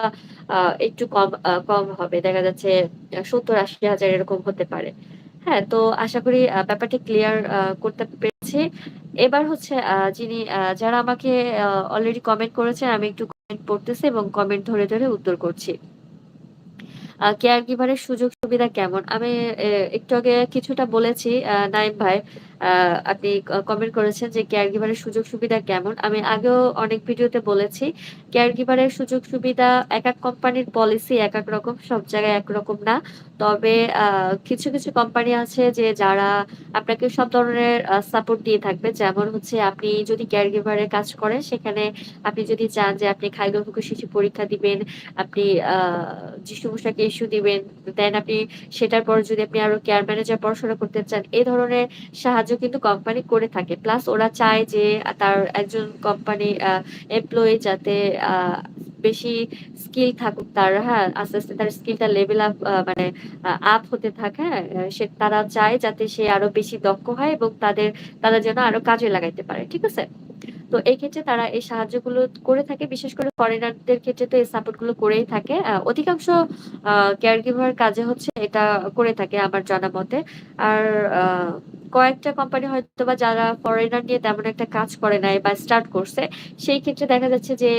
আ একটু কম হবে। দেখা যাচ্ছে ৭০,০০০-৮০,০০০ এরকম হতে পারে। হ্যাঁ? তো আশা করি ব্যাপারটা ক্লিয়ার করতে পেরেছি। এবার হচ্ছে যারা আমাকে অলরেডি কমেন্ট করেছেন, আমি একটু কমেন্ট পড়তেছি এবং কমেন্ট ধরে, ধরে উত্তর করছি। কেয়ার গিভারের সুযোগ সুবিধা কেমন? আমি একটু আগে কিছুটা বলেছি নাইম ভাই। আ আপনি কমেন্ট করেছেন যে কেয়ার গিভারের সুযোগ সুবিধা কেমন? আমি আগেও অনেক ভিডিওতে বলেছি। কেয়ার গিভারের সুযোগ সুবিধা একেক কোম্পানির পলিসি একেক রকম, সব জায়গায় একরকম না। তবে কিছু, কিছু কোম্পানি আছে যে যারা আপনাকে সব ধরনের সাপোর্ট দিয়ে থাকবে। যেমন হচ্ছে আপনি যদি কেয়ার গিভার এর কাজ করেন, সেখানে আপনি যদি চান যে আপনি খাদ্য শিশু পরীক্ষা দিবেন, আপনি আ যিশু মশাইকে ইস্যু দিবেন। দেন আপনি সেটার পর যদি আপনি আরো কেয়ার ম্যানেজার পড়াশোনা করতে চান, এ ধরনের সাহায্য কিন্তু কোম্পানি করে থাকে। প্লাস ওরা চায় যে তার একজন কোম্পানি এমপ্লয়ি যাতে আ বেশি স্কিল থাকুক তার, হ্যাঁ? আস্তে, আস্তে তার স্কিলটা লেভেল আপ মানে আপ হতে থাকে, হ্যাঁ? তারা চায় যাতে সে আরো বেশি দক্ষ হয় এবং তারা যেন আরো কাজে লাগাইতে পারে। ঠিক আছে? তো এই ক্ষেত্রে তারা এই সাহায্যগুলো করে থাকে। বিশেষ করে ফরেনারদের ক্ষেত্রে তো এই সাপোর্ট গুলো করেই থাকে। অধিকাংশ কেয়ার গিভার কাজে হচ্ছে এটা করে থাকে আমার জানা মতে। আর আ কয়েকটা কোম্পানি হয়তোবা যারা ফরেনার নিয়ে তেমন একটা কাজ করে নাই বা স্টার্ট করছে, সেই ক্ষেত্রে দেখা যাচ্ছে যে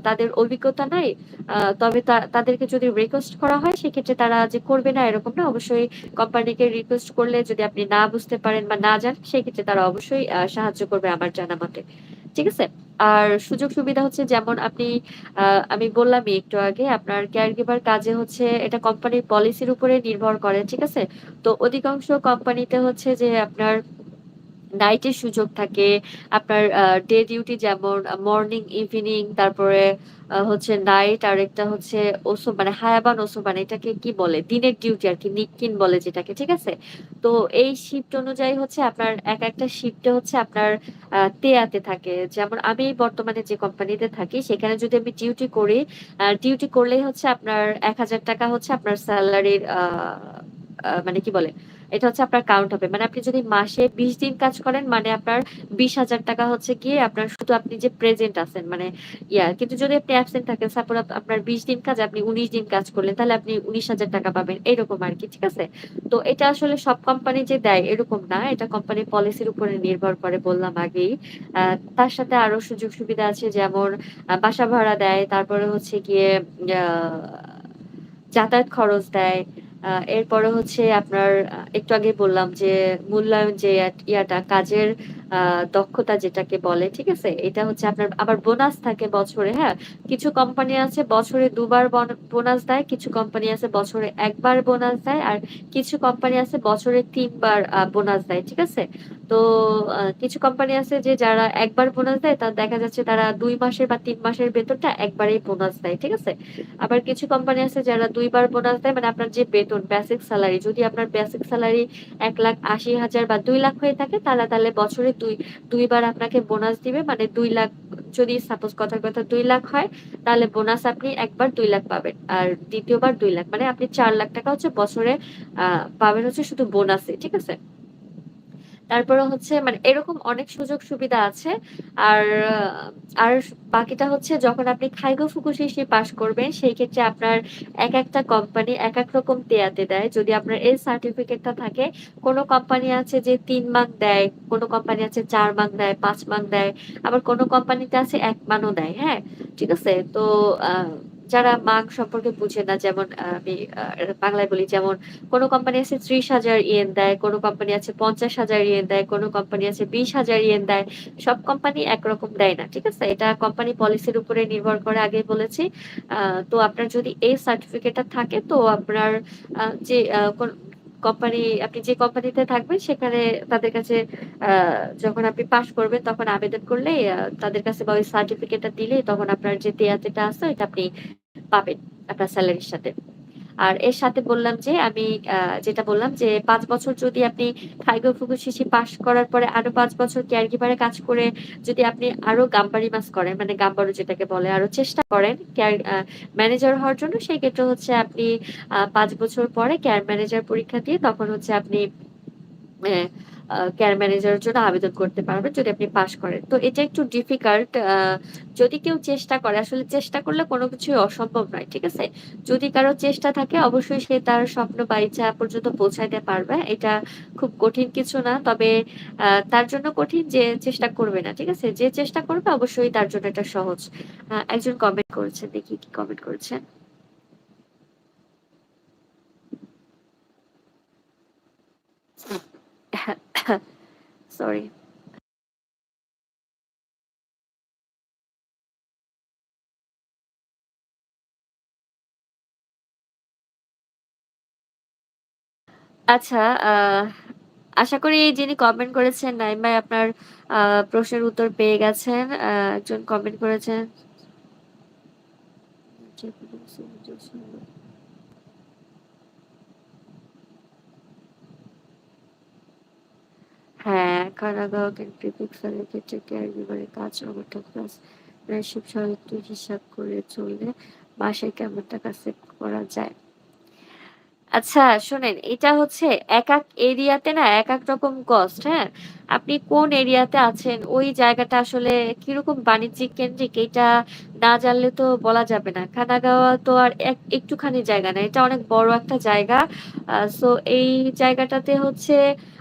তাদের অভিজ্ঞতা নাই। তবে তাদেরকে যদি রিকোয়েস্ট করা হয় সেক্ষেত্রে তারা যে করবে না এরকম না। অবশ্যই কোম্পানিকে রিকোয়েস্ট করলে যদি আপনি না বুঝতে পারেন বা না জানেন সেক্ষেত্রে তারা অবশ্যই সাহায্য করবে আমার জানা মতে। ঠিক আছে? আর সুযোগ সুবিধা হচ্ছে যেমন আ আমি বললামই একটু আগে আপনার কেয়ার গিভার কাজে হচ্ছে এটা কোম্পানির পলিসির উপরে নির্ভর করে। ঠিক আছে? তো অধিকাংশ কোম্পানিতে হচ্ছে যে আপনার নাইটের সুযোগ থাকে। আপনার ডে ডিউটি যেমন মর্নিং, ইভনিং তারপরে হচ্ছে নাইট আরেকটা হচ্ছে মানে হায়াবান ওসমান এটাকে কি বলে? দিনের ডিউটি আরকি নিক্কিন বলে যেটাকে। ঠিক আছে? তো এই শিফট অনুযায়ী হচ্ছে আপনার একেকটা শিফটে হচ্ছে আপনার তেয়াতে থাকে। যেমন আমি বর্তমানে যে কোম্পানিতে থাকি সেখানে যদি আমি ডিউটি করি, ডিউটি করলেই হচ্ছে আপনার ৳১,০০০ হচ্ছে আপনার সেলারির মানে কি বলে? এটা হচ্ছে আপনার কাউন্ট হবে। মানে আপনি যদি মাসে ২০ দিন কাজ করেন মানে আপনার ৳২০,০০০ হচ্ছে গিয়ে আপনার শুধু আপনি যে প্রেজেন্ট আছেন মানে কিন্তু যদি আপনি অ্যাবসেন্ট থাকেন সাপোজ আপনার ২০ দিন কাজ আপনি ১৯ দিন কাজ করলেন তাহলে আপনি ৳১৯,০০০ পাবেন। এরকম আরকি। ঠিক আছে? তো এটা আসলে সব কোম্পানি যে দেয় এরকম না। এটা কোম্পানির পলিসির উপরে নির্ভর করে বললাম আগেই। আ তার সাথে আরো সুযোগ সুবিধা আছে যেমন বাসা ভাড়া দেয়। তারপরে হচ্ছে গিয়ে আ যাতায়াত খরচ দেয়। এরপরে হচ্ছে আপনার একটু আগেই বললাম যে মূল্যায়ন যে কাজের আ দক্ষতা যেটাকে বলে, ঠিক আছে? এটা হচ্ছে আপনার আবার বোনাস থাকে বছরে, হ্যাঁ? কিছু কোম্পানি আছে বছরে ২ বার বোনাস দেয়, কিছু কোম্পানি আছে বছরে ১ বার বোনাস দেয়, আর কিছু কোম্পানি আছে বছরে ৩ বার বোনাস দেয়, ঠিক আছে? তো কিছু কোম্পানি আছে যে যারা একবার বোনাস দেয় দেখা যাচ্ছে তারা ২ মাসের বা ৩ মাসের বেতনটা একবারেই বোনাস দেয়, ঠিক আছে? আবার কিছু কোম্পানি আছে যারা ২ বার বোনাস দেয় মানে আপনার যে বেতন বেসিক সেলারি যদি আপনার বেসিক সেলারি ১,৮০,০০০ বা ২,০০,০০০ হয়ে থাকে তাহলে বছরে ২ বার আপনাকে বোনাস দিবে। মানে ২,০০,০০০ যদি সাপোজ কথার কথা ২,০০,০০০ হয় তাহলে বোনাস আপনি একবার ২,০০,০০০ পাবেন। আর দ্বিতীয়বার ২,০০,০০০ মানে আপনি ৳৪,০০,০০০ হচ্ছে বছরে আ পাবেন হচ্ছে শুধু বোনাসে। ঠিক আছে? তারপরে হচ্ছে মানে এরকম অনেক সুযোগ সুবিধা আছে। আর আর বাকিটা হচ্ছে যখন আপনি খাইগো ফুকুশিসি পাস করবেন, সেই ক্ষেত্রে আপনার একেকটা কোম্পানি একেক রকম দেয়াতে দেয়। যদি আপনার এই সার্টিফিকেটটা থাকে, কোন কোম্পানি আছে যে ৩ মান্থ দেয়, কোন কোম্পানি আছে ৪ মান্থ দেয়, ৫ মান্থ দেয়। আবার কোন কোম্পানিতে আছে ১ মান্থও দেয়। হ্যাঁ? ঠিক আছে? তো আ যারা মাগ সম্পর্কে বুঝে না যেমন আমি বাংলায় বলি যেমন কোন কোম্পানি আছে ৩০,০০০ ইয়েন দেয়, কোন কোম্পানি আছে ৫০,০০০ ইয়েন দেয়, কোন কোম্পানি আছে ২০,০০০ ইয়েন দেয়। সব কোম্পানি একরকম দেয় না। ঠিক আছে? এটা কোম্পানি পলিসির উপরে নির্ভর করে আগেই বলেছি। আ তো আপনার যদি এই সার্টিফিকেটটা থাকে তো আপনার আ যে আ কোন কোম্পানি আপনি যে কোম্পানিতে থাকবেন সেখানে তাদের কাছে আ যখন আপনি পাস করবেন তখন আবেদন করলেই তাদের কাছে বা ওই সার্টিফিকেটটা দিলেই তখন আপনার যে দেয়াতেটা আছে ওইটা আপনি পাবেন আপনার সেলারির সাথে। আর এর সাথে বললাম যে আমি আ যেটা বললাম যে ৫ বছর যদি আপনি খাইগো ফুকুশিসি পাস করার পরে আরো ৫ বছর কেয়ার গিভার এ কাজ করে যদি আপনি আরো গাম্বারিমাস করেন, মানে গাম্বারু যেটাকে বলে, আরো চেষ্টা করেন কেয়ার ম্যানেজার হওয়ার জন্য সেই ক্ষেত্রে হচ্ছে আপনি ৫ বছর পরে কেয়ার ম্যানেজার পরীক্ষা দিয়ে তখন হচ্ছে আপনি অ্যা কেয়ার ম্যানেজারের জন্য আবেদন করতে পারবেন যদি আপনি পাস করেন। তো এটা একটু ডিফিকাল্ট যদি কেউ চেষ্টা করে, আসলে চেষ্টা করলে কোনো কিছুই অসম্ভব নয়। ঠিক আছে? যদি কারো চেষ্টা থাকে অবশ্যই সে তার স্বপ্ন বা ইচ্ছা পর্যন্ত পৌঁছাইতে পারবে। এটা খুব কঠিন কিছু না। তবে তার জন্য কঠিন যে চেষ্টা করবে না। ঠিক আছে? যে চেষ্টা করবে অবশ্যই তার জন্য এটা সহজ। একজন কমেন্ট করেছেন, দেখি কি কমেন্ট করেছেন। সরি। আচ্ছা, আশা করি যিনি কমেন্ট করেছেন নাইম ভাই আপনার আ প্রশ্নের উত্তর পেয়ে গেছেন। একজন কমেন্ট করেছেন। হ্যাঁ, খানাগাঁও ক্যান্ট্রি ক্ষেত্রে কেয়ারগিভারের কাজ ওভারটাইম প্লাস শিপ সহ একটু হিসাব করে চললে মাসে কেমন টাকা সেভ করা যায়? আচ্ছা শোনেন, এটা হচ্ছে একেক এরিয়াতে না একেক রকম কস্ট, হ্যাঁ? আপনি কোন এরিয়াতে আছেন ওই জায়গাটা আসলে কিরকম বাণিজ্যিক কেন্দ্রিক এইটা না জানলে তো বলা যাবে না। খানাগাওয়া তো আর একটুখানি জায়গা না। এটা অনেক বড় একটা জায়গা। সো এই জায়গাটাতে হচ্ছে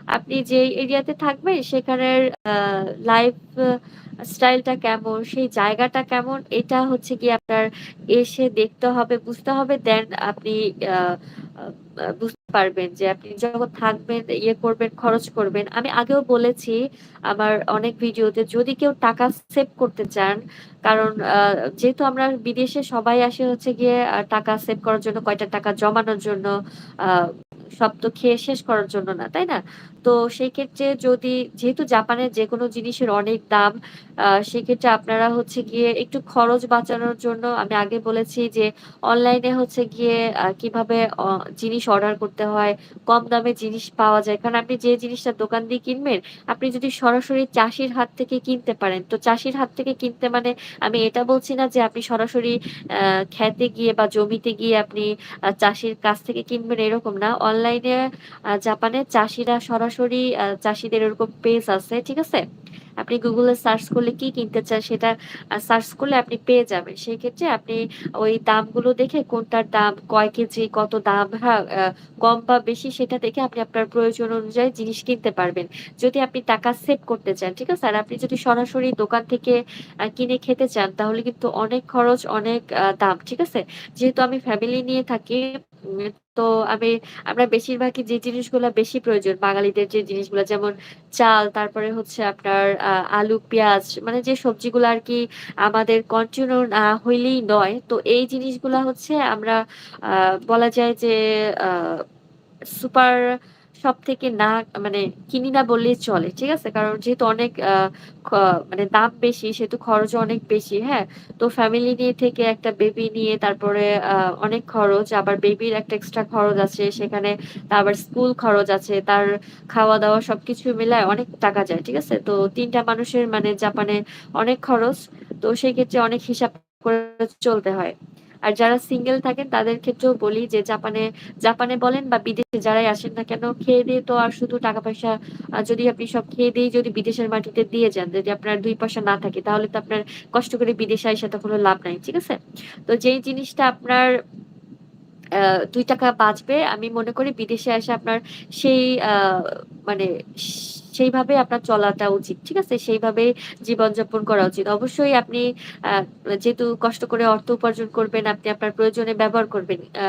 আপনি যেই এরিয়াতে থাকবেন সেখানের আ লাইফ স্টাইলটা কেমন, সেই জায়গাটা কেমন এটা হচ্ছে গিয়ে আপনার এসে দেখতে হবে, বুঝতে হবে। দেন আপনি আ আ বুঝতে পারবেন যে আপনি যখন থাকবেন, ইয়ে করবেন, খরচ করবেন। আমি আগেও বলেছি আমার অনেক ভিডিওতে যদি কেউ টাকা সেভ করতে চান, কারণ যেহেতু আমরা বিদেশে সবাই আসে হচ্ছে গিয়ে টাকা সেভ করার জন্য, কয়টা টাকা জমানোর জন্য, আ সব তো খেয়ে শেষ করার জন্য না, তাই না? তো সেই ক্ষেত্রে যদি যেহেতু জাপানের যেকোনো জিনিসের অনেক দাম, সেক্ষেত্রে আপনারা হচ্ছে গিয়ে একটু খরচ বাঁচানোর জন্য আমি আগে বলেছি যে অনলাইনে হচ্ছে গিয়ে কিভাবে জিনিস অর্ডার করতে হয়, কম দামে জিনিস পাওয়া যায়। কারণ আপনি যে জিনিসটা দোকান দিয়ে কিনবেন, আপনি যদি সরাসরি চাষীর হাত থেকে কিনতে পারেন, তো চাষীর হাত থেকে কিনতে মানে আমি এটা বলছি না যে আপনি সরাসরি আ খেতে গিয়ে বা জমিতে গিয়ে আপনি চাষীর কাছ থেকে কিনবেন এরকম না। অনলাইনে জাপানের চাষীরা সরাসরি চাষীদের এরকম পেজ আছে, ঠিক আছে? আপনি Google এ সার্চ করলে কি কিনতে চান সেটা সার্চ করলে আপনি পেয়ে যাবেন। সেক্ষেত্রে আপনি ওই দামগুলো দেখে কোনটার দাম, কয় কেজি, কত দাম, হ্যাঁ? কম বা বেশি সেটা দেখে আপনি আপনার প্রয়োজন অনুযায়ী জিনিস কিনতে পারবেন। যদি আপনি টাকা সেভ করতে চান, ঠিক আছে? আর আপনি যদি সরাসরি দোকান থেকে কিনে খেতে চান তাহলে কিন্তু অনেক খরচ, অনেক দাম, ঠিক আছে? যেহেতু আমি ফ্যামিলি নিয়ে থাকি, উম তো আমরা বেশিরভাগই যে জিনিসগুলা বেশি প্রয়োজন বাঙালিদের যে জিনিসগুলা যেমন চাল, তারপরে হচ্ছে আপনার আলু, পেঁয়াজ মানে যে সবজিগুলা আরকি আমাদের কন্টিনিউ না হইলেই নয়। তো এই জিনিসগুলা হচ্ছে আমরা আ বলা যায় যে আ সুপার শপ থেকে না মানে কিনি না বললেই চলে। ঠিক আছে? কারণ যেহেতু অনেক খ মানে দাম বেশি সেহেতু খরচও অনেক বেশি, হ্যাঁ? তো ফ্যামিলি নিয়ে থেকে একটা বেবি নিয়ে তারপরে অনেক খরচ। আবার বেবির একটা এক্সট্রা খরচ আছে সেখানে। আবার স্কুল খরচ আছে। তার খাওয়া-দাওয়া সবকিছু মিলায় অনেক টাকা যায়। ঠিক আছে? তো ৩ টা মানুষের মানে জাপানে অনেক খরচ। তো সেক্ষেত্রে অনেক হিসাব করে চলতে হয়। আর যারা সিঙ্গেল থাকেন তাদের ক্ষেত্রেও বলি যে জাপানে বলেন বা বিদেশে যারাই আসেন না কেন খেয়ে দিয়ে তো আর শুধু টাকা-পয়সা যদি আপনি সব খেয়ে দিয়েই যদি বিদেশের মাটিতে দিয়ে যান, যদি আপনার ২ পয়সা না থাকে তাহলে তো আপনার কষ্ট করে বিদেশে আইসা তো কোনো লাভ নাই। ঠিক আছে? তো যেই জিনিসটা আপনার আ ৳২ বাঁচবে আমি মনে করি বিদেশে এসে আপনার সেই মানে সেইভাবে আপনার চলাটা উচিত। ঠিক আছে? সেইভাবেই জীবনযাপন করা উচিত। অবশ্যই আপনি আ যেহেতু কষ্ট করে অর্থ উপার্জন করবেন, আপনি আপনার প্রয়োজনে ব্যবহার করবেন। আ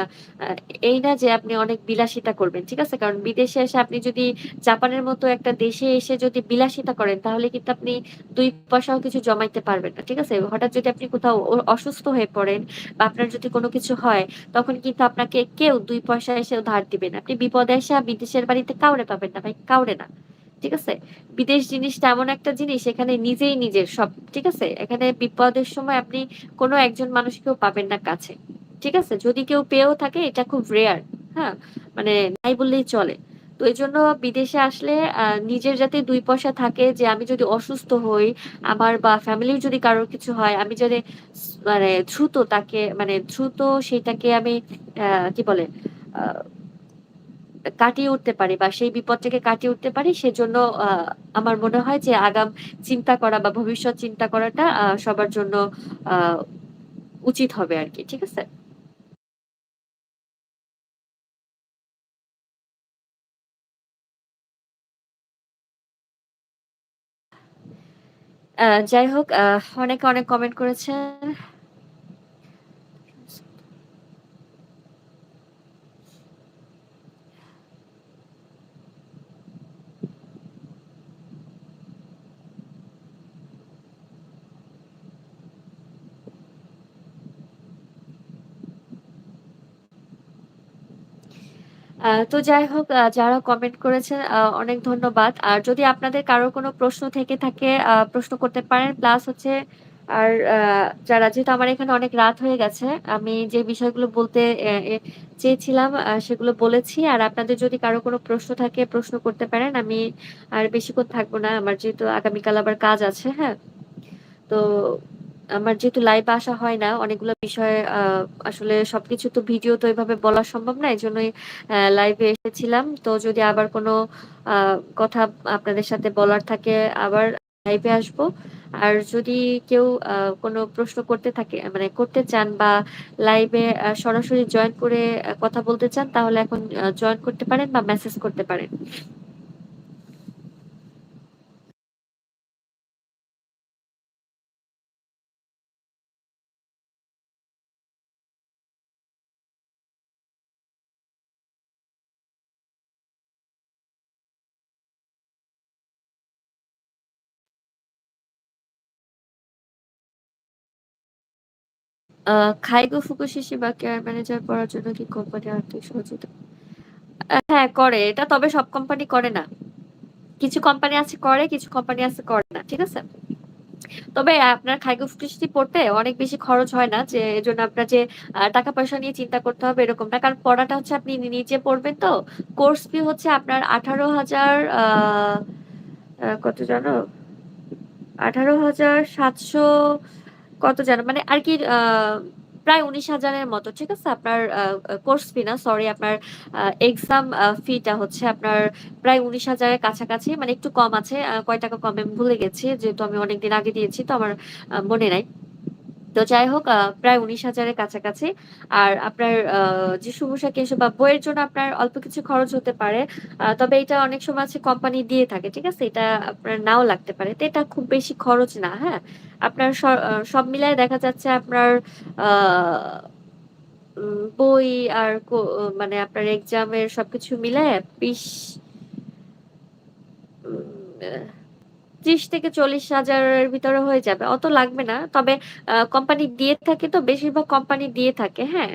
এই না যে আপনি অনেক বিলাসিতা করবেন। ঠিক আছে? কারণ বিদেশে এসে আপনি যদি জাপানের মতো একটা দেশে এসে যদি বিলাসিতা করেন তাহলে কিন্তু আপনি ২ পয়সাও কিছু জমাইতে পারবেন না। ঠিক আছে? হঠাৎ যদি আপনি কোথাও অসুস্থ হয়ে পড়েন বা আপনার যদি কোন কিছু হয় তখন কিন্তু আপনাকে কেউ ২ পয়সা এসেও ধার দিবে না। আপনি বিপদে আইসা বিদেশের বাড়িতে কাউরে পাবেন না ভাই, কাউরে না। ঠিক আছে? বিদেশ জিনিসটা এমন একটা জিনিস এখানে নিজেই নিজের সব। ঠিক আছে? এখানে বিপদের সময় আপনি কোন একজন মানুষকেও পাবেন না কাছে। ঠিক আছে? যদি কেউ পেয়েও থাকে এটা খুব রেয়ার। হ্যাঁ? মানে নাই বললেই চলে। তো এজন্য বিদেশে আসলে নিজের যাতে ২ পয়সা থাকে যে আমি যদি অসুস্থ হই, আমার বা ফ্যামিলির যদি কারোর কিছু হয় আমি যাতে মানে দ্রুত তাকে মানে দ্রুত সেটাকে আমি কি বলে? আ কাটিয়ে উঠতে পারি বা সেই বিপদটাকে কাটিয়ে উঠতে পারি সেজন্য আ আমার মনে হয় যে আগাম চিন্তা করা বা ভবিষ্যৎ চিন্তা করাটা সবার জন্য আ উচিত হবে আরকি। ঠিক আছে? যাই হোক অনেকে অনেক কমেন্ট করেছেন। তো যাই হোক যারা কমেন্ট করেছেন অনেক ধন্যবাদ। আর যদি আপনাদের কারো কোনো প্রশ্ন থেকে থাকে প্রশ্ন করতে পারেন। প্লাস হচ্ছে আর যারা যেহেতু আমার এখানে অনেক রাত হয়ে গেছে, আমি যে বিষয়গুলো বলতে এ এ চেয়েছিলাম সেগুলো বলেছি। আর আপনাদের যদি কারো কোনো প্রশ্ন থাকে প্রশ্ন করতে পারেন। আমি আর বেশিক্ষণ থাকবো না। আমার যেহেতু আগামীকাল আবার কাজ আছে, হ্যাঁ? তো আমার যেহেতু লাইভে আসা হয় না, অনেকগুলো বিষয় আসলে সবকিছু তো ভিডিও তো এভাবে বলা সম্ভব না। এজন্যই লাইভে এসেছিলাম। তো যদি আবার কোনো আ কথা আপনাদের সাথে বলার থাকে আবার লাইভে আসবো। আর যদি কেউ কোনো প্রশ্ন করতে থাকে মানে করতে চান বা লাইভে সরাসরি জয়েন করে কথা বলতে চান তাহলে এখন জয়েন করতে পারেন বা মেসেজ করতে পারেন। আ কাইগো ফুকুশিশি বা কেয়ার ম্যানেজার পড়ার জন্য কি কোম্পানি আর্থিক সহযোগিতা হ্যাঁ, করে। এটা তবে সব কোম্পানি করে না। কিছু কোম্পানি আছে করে, কিছু কোম্পানি আছে করে না। ঠিক আছে? তবে আপনার খাইগো ফুকুশিসি পড়তে অনেক বেশি খরচ হয় না যে এজন্য আপনার যে টাকা-পয়সা নিয়ে চিন্তা করতে হবে এরকম না। কারণ পড়াটা হচ্ছে আপনি নিজে পড়বেন তো। কোর্স ফি হচ্ছে আপনার ১৮,০০০ কত জানো? ১৮,৭০০ কত যেন মানে আরকি প্রায় ১৯,০০০ এর মতো। ঠিক আছে? আপনার আ আ কোর্স ফি না সরি আপনার এক্সাম ফি টা হচ্ছে আপনার প্রায় ১৯,০০০ এর কাছাকাছি। মানে একটু কম আছে। কয় টাকা কম আমি ভুলে গেছি। যেহেতু আমি অনেকদিন আগে দিয়েছি তো আমার মনে নাই। তো যাই হোক প্রায় ১৯,০০০ এর কাছাকাছি। আর আপনার যে শুভশা কেশব বা বইয়ের জন্য আপনার অল্প কিছু খরচ হতে পারে। তবে এটা অনেক সময় আছে কোম্পানি দিয়ে থাকে। ঠিক আছে? এটা আপনার নাও লাগতে পারে। তো এটা খুব বেশি খরচ না, হ্যাঁ? আপনার সব মিলায় দেখা যাচ্ছে আপনার আ বই আর মানে আপনার এক্সামের সবকিছু মিলায় উম আ ৩০,০০০-৪০,০০০ এর ভিতরে হয়ে যাবে। অত লাগবে না। তবে কোম্পানি দিয়ে থাকে তো বেশিরভাগ কোম্পানি দিয়ে থাকে। হ্যাঁ?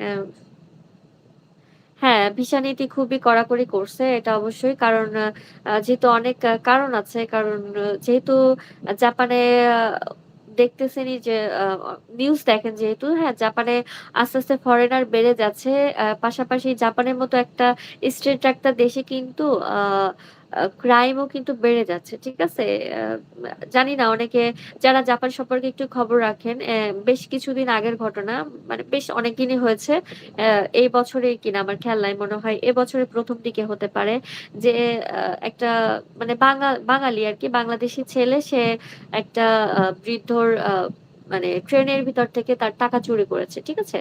হ্যাঁ, ভিসা নীতি খুবই কড়াকড়ি করছে। এটা অবশ্যই। কারণ যেহেতু অনেক কারণ আছে। কারণ যেহেতু জাপানে আ দেখতেছেনই যে আ অ নিউজ দেখেন যেহেতু, হ্যাঁ? জাপানে আস্তে, আস্তে ফরেনার বেড়ে যাচ্ছে। পাশাপাশি জাপানের মতো একটা স্টেট একটা দেশে কিন্তু আ আ ক্রাইম ও কিন্তু বেড়ে যাচ্ছে। ঠিক আছে? আ জানি না অনেকে যারা জাপান সম্পর্কে একটু খবর রাখেন, বেশ কিছুদিন আগের ঘটনা। মানে বেশ অনেকদিনই হয়েছে। অ্যা এই বছরেই কিনা আমার খেয়াল নাই। মনে হয় এ বছরের ১ম দিকে হতে পারে। যে একটা মানে বাঙালি আরকি বাংলাদেশী ছেলে সে একটা বৃদ্ধর মানে ট্রেনের ভিতর থেকে তার টাকা চুরি করেছে। ঠিক আছে?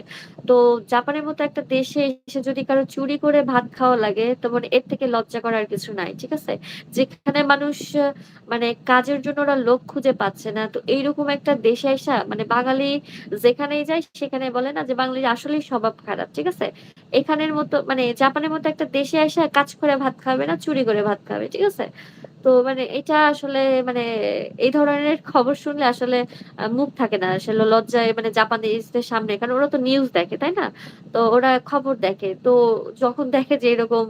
তো জাপানের মতো একটা দেশে এসে যদি কারো চুরি করে ভাত খাওয়া লাগে তো মানে এর থেকে লজ্জা করার কিছু নাই। ঠিক আছে? যেখানে মানুষ মানে কাজের জন্য ওরা লোক খুঁজে পাচ্ছে না। তো এইরকম একটা দেশে আইসা মানে বাঙালি যেখানেই যায় সেখানে বলে না যে বাঙালির আসলেই স্বভাব খারাপ। ঠিক আছে? এখানের মতো মানে জাপানের মতো একটা দেশে আইসা কাজ করে ভাত খাবে না, চুরি করে ভাত খাবে। ঠিক আছে? তো মানে এটা আসলে মানে এই ধরনের খবর শুনলে আসলে মুখ থাকে না। আসলে লজ্জায় মানে জাপানিজদের সামনে কারণ ওরা তো নিউজ দেখে, তাই না? তো ওরা খবর দেখে। তো যখন দেখে যে এরকম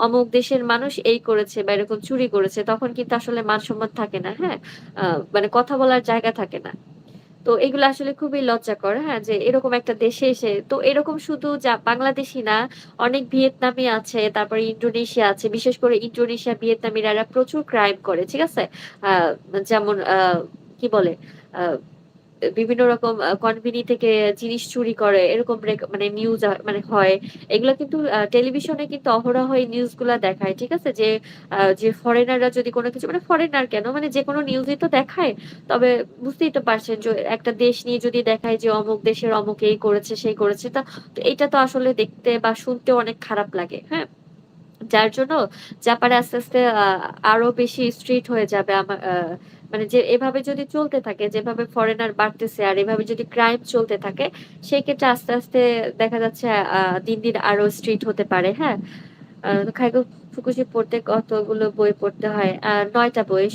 অমুক দেশের মানুষ এই করেছে বা এরকম চুরি করেছে তখন কিন্তু আসলে মান-সম্মান থাকে না। হ্যাঁ? আ মানে কথা বলার জায়গা থাকে না। তো এগুলো আসলে খুবই লজ্জাকর, হ্যাঁ? যে এরকম একটা দেশে এসে তো এরকম শুধু বাংলাদেশী না, অনেক ভিয়েতনামি আছে, তারপরে ইন্দোনেশিয়া আছে। বিশেষ করে ইন্দোনেশিয়া, ভিয়েতনামিরা প্রচুর ক্রাইম করে। ঠিক আছে? আ যেমন কি বলে? আ বিভিন্ন রকম কনভেনি থেকে জিনিস চুরি করে এরকম মানে নিউজ মানে হয়। এগুলা কিন্তু টেলিভিশনে কিন্তু অহরহ এই নিউজগুলা দেখায়। ঠিক আছে? যে ফরেনাররা যদি কোন কিছু মানে ফরেনার কেন মানে যেকোনো নিউজই তো দেখায়। তবে বুঝতেই তো পারছেন যে একটা দেশ নিয়ে যদি দেখায় যে অমুক দেশের অমুক এই করেছে, সেই করেছে। তো এটা তো আসলে দেখতে বা শুনতেও অনেক খারাপ লাগে। হ্যাঁ? যার জন্য জাপানে আস্তে, আস্তে আরো বেশি স্ট্রিক্ট হয়ে যাবে মানে যে এভাবে যদি চলতে থাকে, যেভাবে ফরেনার বাড়তেছে আর এভাবে যদি ক্রাইম চলতে থাকে, সেক্ষেত্রে আস্তে, আস্তে দেখা যাচ্ছে দিন, দিন আরো স্ট্রিক্ট হতে পারে। হ্যাঁ? কাইগো ফুকুশি পড়তে কতগুলো বই পড়তে হয়? ৯ টা বই।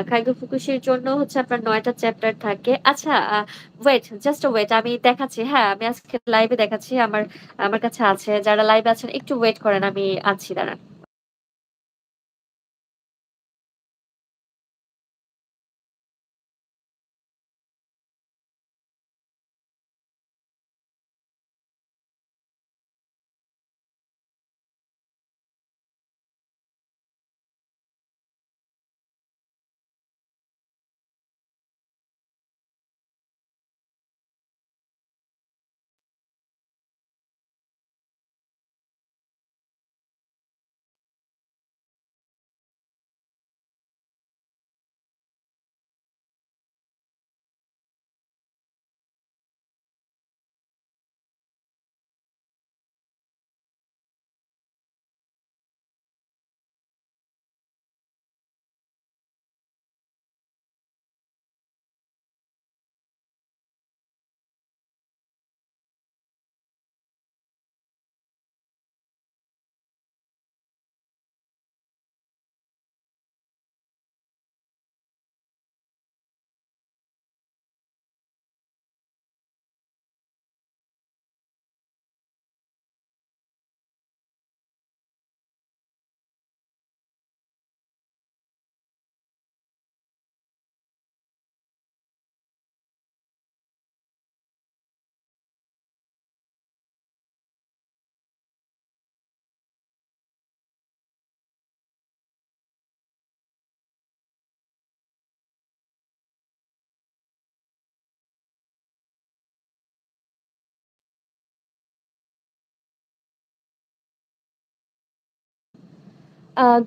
কাইগো ফুকুশির জন্য হচ্ছে আপনার ৯ টা চ্যাপ্টার থাকে। আচ্ছা ওয়েট, জাস্ট ওয়েট আমি দেখাচ্ছি। হ্যাঁ, আমি আজকে লাইভে দেখাচ্ছি। আমার আমার কাছে আছে। যারা লাইভে আছেন একটু ওয়েট করেন আমি আনছি দাঁড়ান।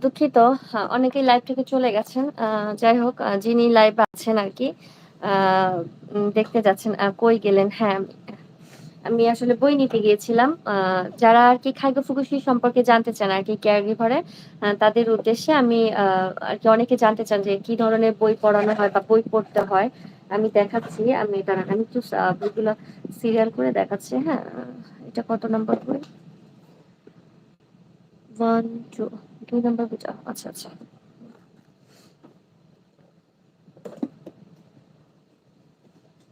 দুঃখিত। অনেকেই লাইভ থেকে চলে গেছেন। যাই হোক যিনি লাইভে আছেন আরকি আ দেখতে যাচ্ছেন। কই গেলেন? হ্যাঁ, আমি আসলে বই নিতে গিয়েছিলাম। যারা আরকি খাইগো ফুকুশি সম্পর্কে জানতে চান আরকি কেয়ার গিভার এ তাদের উদ্দেশ্যে আমি আরকি অনেকে জানতে চান যে কি ধরনের বই পড়ানো হয় বা বই পড়তে হয়। আমি দেখাচ্ছি। আমি দাঁড়ান আমি একটু বইগুলো সিরিয়াল করে দেখাচ্ছি। হ্যাঁ? এটা কত নাম্বার বই? 1, 2 ২ নাম্বার বইটা। আচ্ছা, আচ্ছা।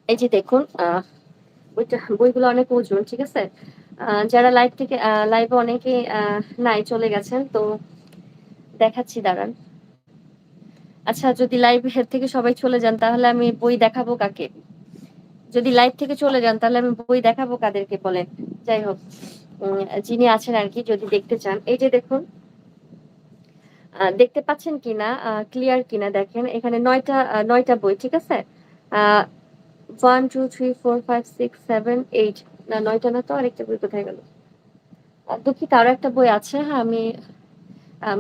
এই যে দেখুন বইগুলো অনেক ওজন, ঠিক আছে? যারা লাইভ থেকে লাইভে অনেকেই নাই চলে গেছেন। তো দেখাচ্ছি দাঁড়ান। আচ্ছা যদি লাইভ হের থেকে সবাই চলে যান তাহলে আমি বই দেখাবো কাকে? যদি লাইভ থেকে চলে যান তাহলে আমি বই দেখাবো কাদেরকে বলেন? যাই হোক যিনি আছেন আরকি যদি দেখতে চান। এই যে দেখুন দেখতে পাচ্ছেন কিনা ক্লিয়ার কিনা দেখেন। এখানে ৯ টা বই, ঠিক আছে? আ 1, 2, 3, 4, 5, 6, 7, 8 না ৯ টা না তো আরেকটা বই কোথায় গেল? দুঃখিত আরো একটা বই আছে। হ্যাঁ, আমি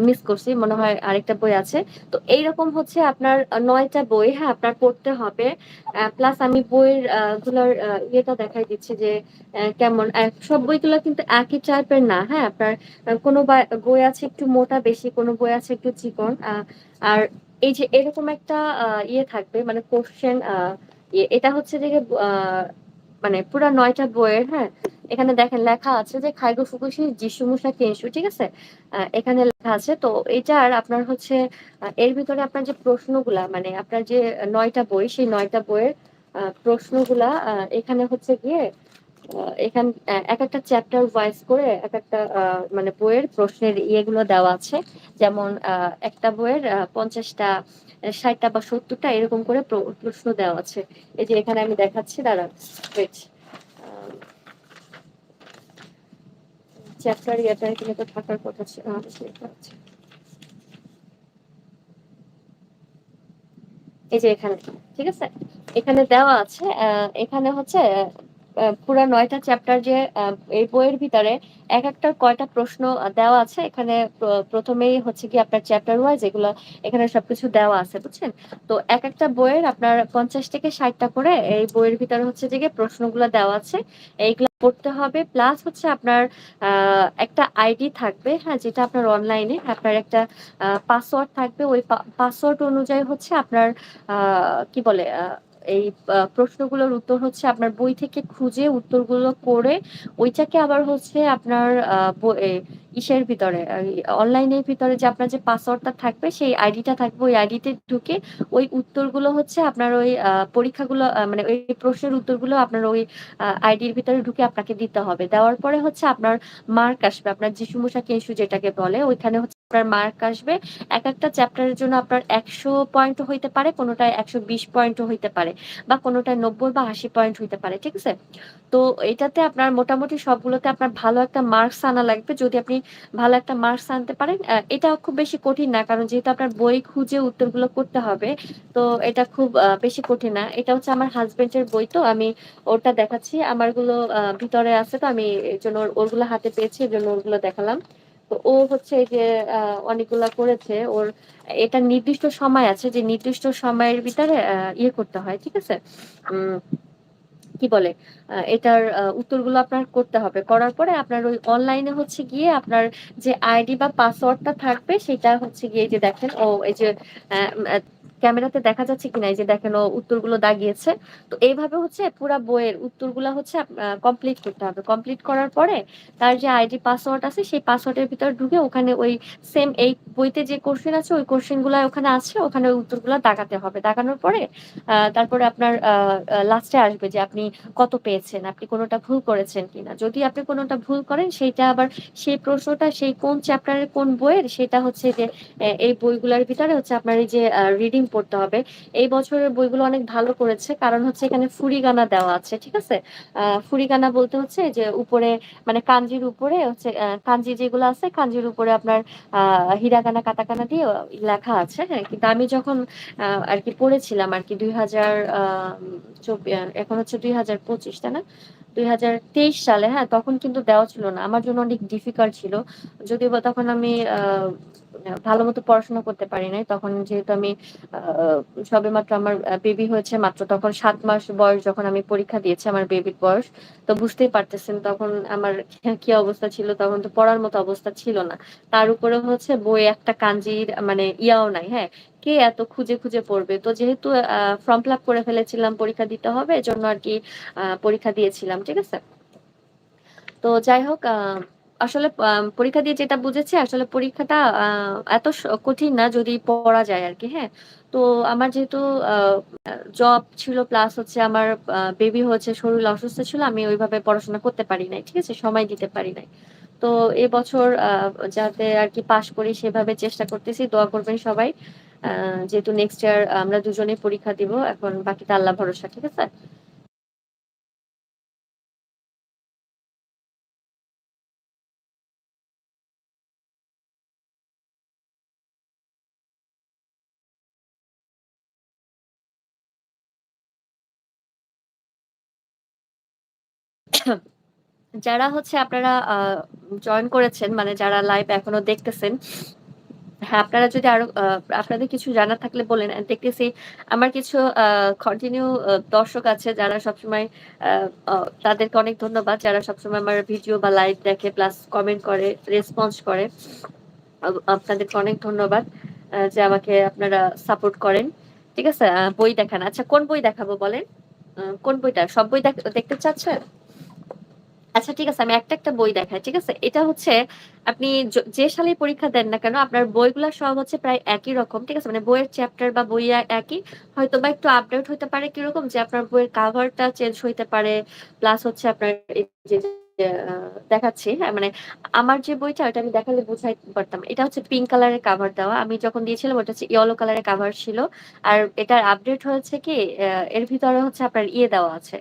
মিস করছি। মনে হয় আরেকটা বই আছে। তো এইরকম হচ্ছে আপনার ৯ টা বই, হ্যাঁ? আপনার পড়তে হবে। প্লাস আমি বইয়ের গুলার ইয়েটা দেখাই দিচ্ছি যে কেমন সব বইগুলা কিন্তু একই টাইপের না, হ্যাঁ? আপনার কোনো বই আছে একটু মোটা বেশি, কোনো বই আছে একটু চিকন। আর এই যে এরকম একটা ইয়ে থাকবে মানে কোয়েশ্চেন এটা হচ্ছে যে আ মানে পুরা ৯ টা বইয়ের, হ্যাঁ? এখানে দেখেন লেখা আছে যে "খাইগো ফুকুশি জিসুমুসা কেনশু" ঠিক আছে? এখানে লেখা আছে। তো এটার আপনার হচ্ছে এর ভিতরে আপনার যে প্রশ্নগুলা মানে আপনার যে ৯ টা বই, সেই ৯ টা বইয়ের প্রশ্নগুলা এখানে হচ্ছে গিয়ে এখান একেকটা চ্যাপ্টার ওয়াইজ করে একেকটা মানে বইয়ের প্রশ্নের ইয়েগুলো দেওয়া আছে। যেমন একটা বইয়ের ৫০ টা, ৬০ টা বা ৭০ টা এরকম করে প্রশ্ন দেওয়া আছে। এই যে এখানে আমি দেখাচ্ছি দাঁড়ান। ওয়েট আ চ্যাপ্টার ইয়েটা এখানে তো থাকার কথা ছিল। লেখা আছে। এই যে এখানে, ঠিক আছে? এখানে দেওয়া আছে এখানে হচ্ছে পুরা ৯ টা চ্যাপ্টার যে এই বইয়ের ভিতরে একেকটার কয়টা প্রশ্ন দেওয়া আছে। এখানে ১ম এই হচ্ছে গিয়ে আপনার চ্যাপ্টার ওয়াইজ এগুলা এখানে সবকিছু দেওয়া আছে, বুঝছেন? তো একেকটা বইয়ের আপনার ৫০ থেকে ৬০ টা করে এই বইয়ের ভিতরে হচ্ছে যে গিয়ে প্রশ্নগুলা দেওয়া আছে। এইগুলা পড়তে হবে। প্লাস হচ্ছে আপনার আ একটা আইডি থাকবে, হ্যাঁ? যেটা আপনার অনলাইনে আপনার একটা পাসওয়ার্ড থাকবে। ওই পাসওয়ার্ড অনুযায়ী হচ্ছে আপনার আ কি বলে এই প্রশ্নগুলোর উত্তর হচ্ছে আপনার বই থেকে খুঁজে উত্তরগুলো করে ওইটাকে আবার হচ্ছে আপনার আ ব এ ইসের ভিতরে অনলাইনের ভিতরে যে আপনার যে পাসওয়ার্ডটা থাকবে সেই আইডিটা থাকবে। ওই আইডিতে ঢুকে ওই উত্তরগুলো হচ্ছে আপনার ওই পরীক্ষাগুলো মানে ওই প্রশ্নের উত্তরগুলো আপনার ওই আইডির ভিতরে ঢুকে আপনাকে দিতে হবে। দেওয়ার পরে হচ্ছে আপনার মার্ক আসবে। আপনার যিশু, মূসা, কেশু যেটাকে বলে ওইখানে হচ্ছে আপনার মার্ক আসবে। একেকটা চ্যাপ্টারের জন্য আপনার ১০০ পয়েন্টও হইতে পারে, কোনটায় ১২০ পয়েন্টও হইতে পারে বা কোনটায় ৯০ বা ৮০ পয়েন্ট হইতে পারে। ঠিক আছে? তো এটাতে আপনার মোটামুটি সবগুলোতে আপনার ভালো একটা মার্কস আনা লাগবে। যদি আপনি ভালো একটা মার্কস আনতে পারেন, এটা খুব বেশি কঠিন না। কারণ যেহেতু আপনার বই খুঁজে উত্তরগুলো করতে হবে, তো এটা খুব বেশি কঠিন না। এটা হচ্ছে আমার হাসব্যান্ডের বই তো আমি ওরটা দেখাচ্ছি। আমারগুলো ভিতরে আছে তো আমি এজন্য ওরগুলো হাতে পেয়েছি এজন্য ওরগুলো দেখালাম। তো ও হচ্ছে এই যে আ অনেকগুলা করেছে। ওর এটা নির্দিষ্ট সময় আছে যে নির্দিষ্ট সময়ের ভিতরে ইয়ে করতে হয়। ঠিক আছে? উম কি বলে? এটার উত্তরগুলো আপনার করতে হবে। করার পরে আপনার ওই অনলাইনে হচ্ছে গিয়ে আপনার যে আইডি বা পাসওয়ার্ডটা থাকবে সেটা হচ্ছে গিয়ে এই যে দেখেন এই যে অ্যা ম্যা ক্যামেরাতে দেখা যাচ্ছে কিনা? এই যে দেখেন ও উত্তরগুলো দাগিয়েছে। তো এইভাবে হচ্ছে পুরা বইয়ের উত্তরগুলা হচ্ছে কমপ্লিট করতে হবে। কমপ্লিট করার পরে তার যে আইডি পাসওয়ার্ড আছে সেই পাসওয়ার্ডের ভিতরে ঢুকে ওখানে ওই সেম এই বইতে যে কোয়েশ্চেন আছে ওই কোয়েশ্চেন গুলা ওখানে আছে। ওখানে ওই উত্তরগুলা দাগাতে হবে। দাগানোর পরে তারপরে আপনার আ আ লাস্টে আসবে যে আপনি কত পেয়েছেন? আপনি কোনটা ভুল করেছেন কিনা? যদি আপনি কোনটা ভুল করেন সেইটা আবার সেই প্রশ্নটা সেই কোন চ্যাপ্টারের কোন বইয়ের সেটা হচ্ছে যে এই বইগুলার ভিতরে হচ্ছে আপনার এই যে রিডিং পড়তে হবে। এই বছরের বইগুলো অনেক ভালো করেছে। কারণ হচ্ছে এখানে ফুরিগানা দেওয়া আছে। ঠিক আছে? ফুরিগানা বলতে হচ্ছে যে উপরে মানে কাঞ্জির উপরে হচ্ছে কাঞ্জি যেগুলো আছে কাঞ্জির উপরে আপনার আ হিরাগানা, কাটাকানা দিয়ে লেখা আছে। হ্যাঁ? কিন্তু আমি যখন আরকি পড়েছিলাম আরকি ২০০০ এখন হচ্ছে ২০২৫ তাই না? ২০২৩ সালে হ্যাঁ, তখন কিন্তু দেওয়া ছিল না। আমার জন্য অনেক ডিফিকাল্ট ছিল। যদিও বা তখন আমি ভালোমতো পড়াশোনা করতে পারি নাই। তখন যেহেতু আমি আ সবেমাত্র আমার বেবি হয়েছে মাত্র তখন ৭ মাস বয়স যখন আমি পরীক্ষা দিয়েছি আমার বেবির বয়স। তো বুঝতেই পারতেছেন তখন আমার কি অবস্থা ছিল, তখন তো পড়ার মতো অবস্থা ছিল না। তার উপরে হচ্ছে বইয়ে একটা কাঞ্জির মানে ইয়াও নাই, হ্যাঁ? কে এত খুঁজে, খুঁজে পড়বে? তো যেহেতু ফর্ম ফিল আপ করে ফেলেছিলাম পরীক্ষা দিতে হবে এজন্য আরকি পরীক্ষা দিয়েছিলাম। ঠিক আছে? তো যাই হোক আসলে পরীক্ষা দিয়ে যেটা বুঝেছি আসলে পরীক্ষাটা এত কঠিন না যদি পড়া যায় আরকি, হ্যাঁ? তো আমার যেহেতু আ আ জব ছিল প্লাস হচ্ছে আমার বেবি হয়েছে, শরীর অসুস্থ ছিল। আমি ওইভাবে পড়াশোনা করতে পারি নাই। ঠিক আছে? সময় দিতে পারি নাই। তো এবছর যাতে আরকি পাস করি সেভাবে চেষ্টা করতেছি। দোয়া করবেন সবাই। আ যেহেতু নেক্সট ইয়ার আমরা দুজনেই পরীক্ষা দিব। এখন বাকিটা আল্লাহ ভরসা। ঠিক আছে? যারা হচ্ছে আপনারা জয়েন করেছেন মানে যারা লাইভ এখনো দেখতেছেন, হ্যাঁ, আপনারা যদি আরো আপনাদের কিছু জানার থাকলে বলেন। দেখতেছি আমার কিছু কন্টিনিউ দর্শক আছে যারা সবসময় আ অ তাদেরকে অনেক ধন্যবাদ। যারা সবসময় আমার ভিডিও বা লাইভ দেখে প্লাস কমেন্ট করে, রেসপন্স করে। আপনাদেরকে অনেক ধন্যবাদ। যে আমাকে আপনারা সাপোর্ট করেন। ঠিক আছে? বই দেখান। আচ্ছা কোন বই দেখাবো বলেন? কোন বইটা? সব বই দেখতে চাচ্ছেন? আচ্ছা ঠিক আছে। আমি একটা বই দেখাই। ঠিক আছে? এটা হচ্ছে আপনি যে সালেই পরীক্ষা দেন না কেন আপনার বইগুলা সব হচ্ছে প্রায় একই রকম। ঠিক আছে? মানে বইয়ের চ্যাপ্টার বা বই একই। হয়তোবা একটু আপডেট হইতে পারে কিরকম যে আপনার বইয়ের কভারটা চেঞ্জ হইতে পারে। প্লাস হচ্ছে আপনার এই যে আ দেখাচ্ছি, হ্যাঁ? মানে আমার যে বইটা ওটা আমি দেখালে বুঝাইতে পারতাম। এটা হচ্ছে পিঙ্ক কালারের কভার দেওয়া। আমি যখন দিয়েছিলাম ওটা হচ্ছে ইয়েলো কালারের কভার ছিল। আর এটার আপডেট হয়েছে কি এর ভিতরে হচ্ছে আপনার ইয়ে দেওয়া আছে।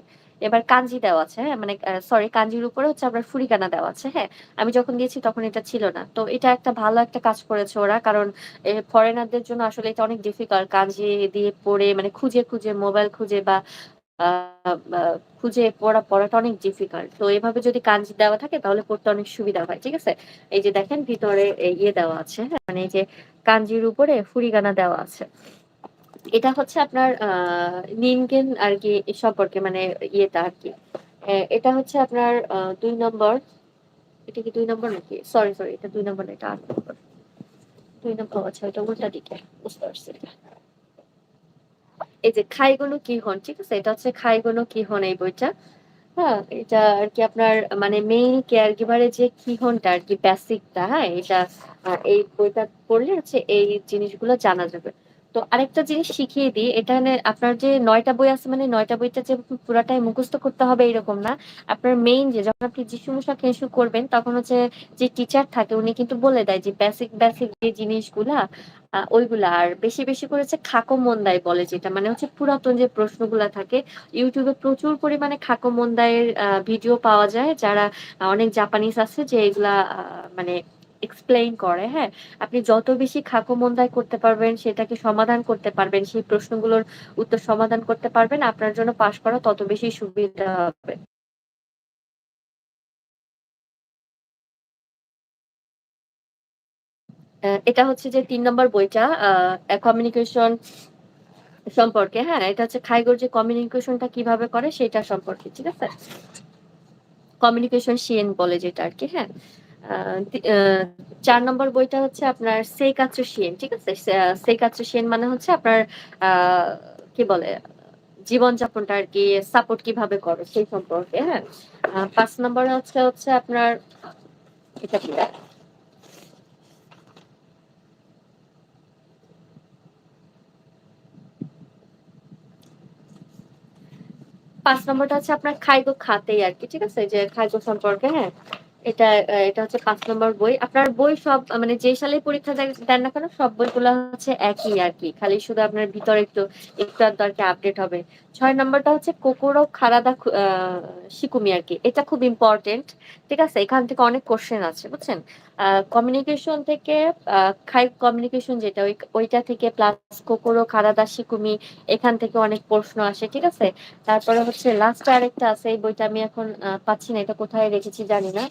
এবার কাঞ্জি দেওয়া আছে, হ্যাঁ? মানে সরি কাঞ্জির উপরে হচ্ছে আপনার ফুরিকানা দেওয়া আছে, হ্যাঁ? আমি যখন দিয়েছি তখন এটা ছিল না। তো এটা একটা ভালো একটা কাজ করেছে ওরা। কারণ ফরেনারদের জন্য আসলে এটা অনেক ডিফিকাল্ট কাঞ্জি দিয়ে পড়ে মানে খুঁজে মোবাইল খুঁজে বা আ বা খুঁজে পড়াটা অনেক ডিফিকাল্ট। তো এভাবে যদি কাঞ্জি দেওয়া থাকে তাহলে পড়তে অনেক সুবিধা হয়। ঠিক আছে? এই যে দেখেন ভিতরে ইয়ে দেওয়া আছে, হ্যাঁ? মানে এই যে কাঞ্জির উপরে ফুরিগানা দেওয়া আছে। এটা হচ্ছে আপনার নিনগেন আরকি সম্পর্কে মানে ইয়েটা আরকি। এটা হচ্ছে আপনার ২ নম্বর। এটা কি ২ নম্বর নাকি? সরি এটা ২ নম্বর না, এটা ৮ নম্বর। ২ নম্বর আচ্ছা এটা উল্টা দিকে। বুঝতে পারছি। এই যে খাইগুনো কিহন, ঠিক আছে? এটা হচ্ছে খাইগুনো কিহন এই বইটা। হ্যাঁ? এটা আরকি আপনার মানে মেইন কেয়ার গিভার এর যে কিহনটা আরকি বেসিকটা, হ্যাঁ? এটা এই বইটা পড়লে হচ্ছে এই জিনিসগুলো জানা যাবে। তো আরেকটা জিনিস শিখিয়ে দিই, এখানে আপনার যে ৯ টা বই আছে মানে ৯ টা বইটা যে পুরাটাই মুখস্থ করতে হবে এরকম না। আপনার মেইন যে যখন আপনি যিশু কেশু করবেন তখন হচ্ছে যে টিচার থাকে উনি কিন্তু বলে দেয় যে বেসিক যে জিনিসগুলা ওইগুলা। আর বেশি করে হচ্ছে খাকো-মন্দাই বলে যেটা। মানে হচ্ছে পুরাতন যে প্রশ্নগুলা থাকে YouTube এ প্রচুর পরিমাণে খাকো-মন্দাইয়ের ভিডিও পাওয়া যায়। যারা অনেক জাপানিজ আছে যে এগুলা মানে এক্সপ্লেইন করে, হ্যাঁ? আপনি যত বেশি খাকো-মন্দাই করতে পারবেন, সেটাকে সমাধান করতে পারবেন, সেই প্রশ্নগুলোর উত্তর সমাধান করতে পারবেন, আপনার জন্য পাস করা তত বেশি সুবিধা হবে। এটা হচ্ছে যে ৩ নম্বর বইটা কমিউনিকেশন সম্পর্কে, হ্যাঁ? এটা হচ্ছে খাইগোর যে কমিউনিকেশনটা কিভাবে করে সেটা সম্পর্কে, ঠিক আছে? কমিউনিকেশন শিয়েন বলে যেটা আরকি, হ্যাঁ? আ তি আ ৪ নম্বর বইটা হচ্ছে আপনার সেইকাতসু শিয়েন, ঠিক আছে? সেইকাতসু শিয়েন মানে হচ্ছে আপনার আ কি বলে? জীবনযাপনটা আরকি সাপোর্ট কিভাবে করে সেই সম্পর্কে, হ্যাঁ? ৫ নম্বরে হচ্ছে আপনার এটা কি? ৫ নম্বরটা হচ্ছে আপনার খাইগো খাতেই আরকি। ঠিক আছে? যে খাইগো সম্পর্কে, হ্যাঁ? এটা হচ্ছে ৫ নম্বর বই। আপনার বই সব মানে যে সালেই পরীক্ষা দেন না কেন সব বইগুলা হচ্ছে একই আরকি। খালি শুধু আপনার ভিতরে একটু আধটু আরকি আপডেট হবে। ৬ নম্বরটা হচ্ছে কোকোরো খারাদা শিকুমি আরকি। এটা খুব ইম্পোর্টেন্ট। ঠিক আছে? এখান থেকে অনেক কোয়েশ্চেন আছে, বুঝছেন? আ কমিউনিকেশন থেকে আ কমিউনিকেশন যেটা ওইটা থেকে প্লাস কোকোরো খারাদা শিকুমি এখান থেকে অনেক প্রশ্ন আসে। ঠিক আছে? তারপরে হচ্ছে লাস্টে আরেকটা আছে এই বইটা আমি এখন পাচ্ছি না। এটা কোথায় রেখেছি জানি না।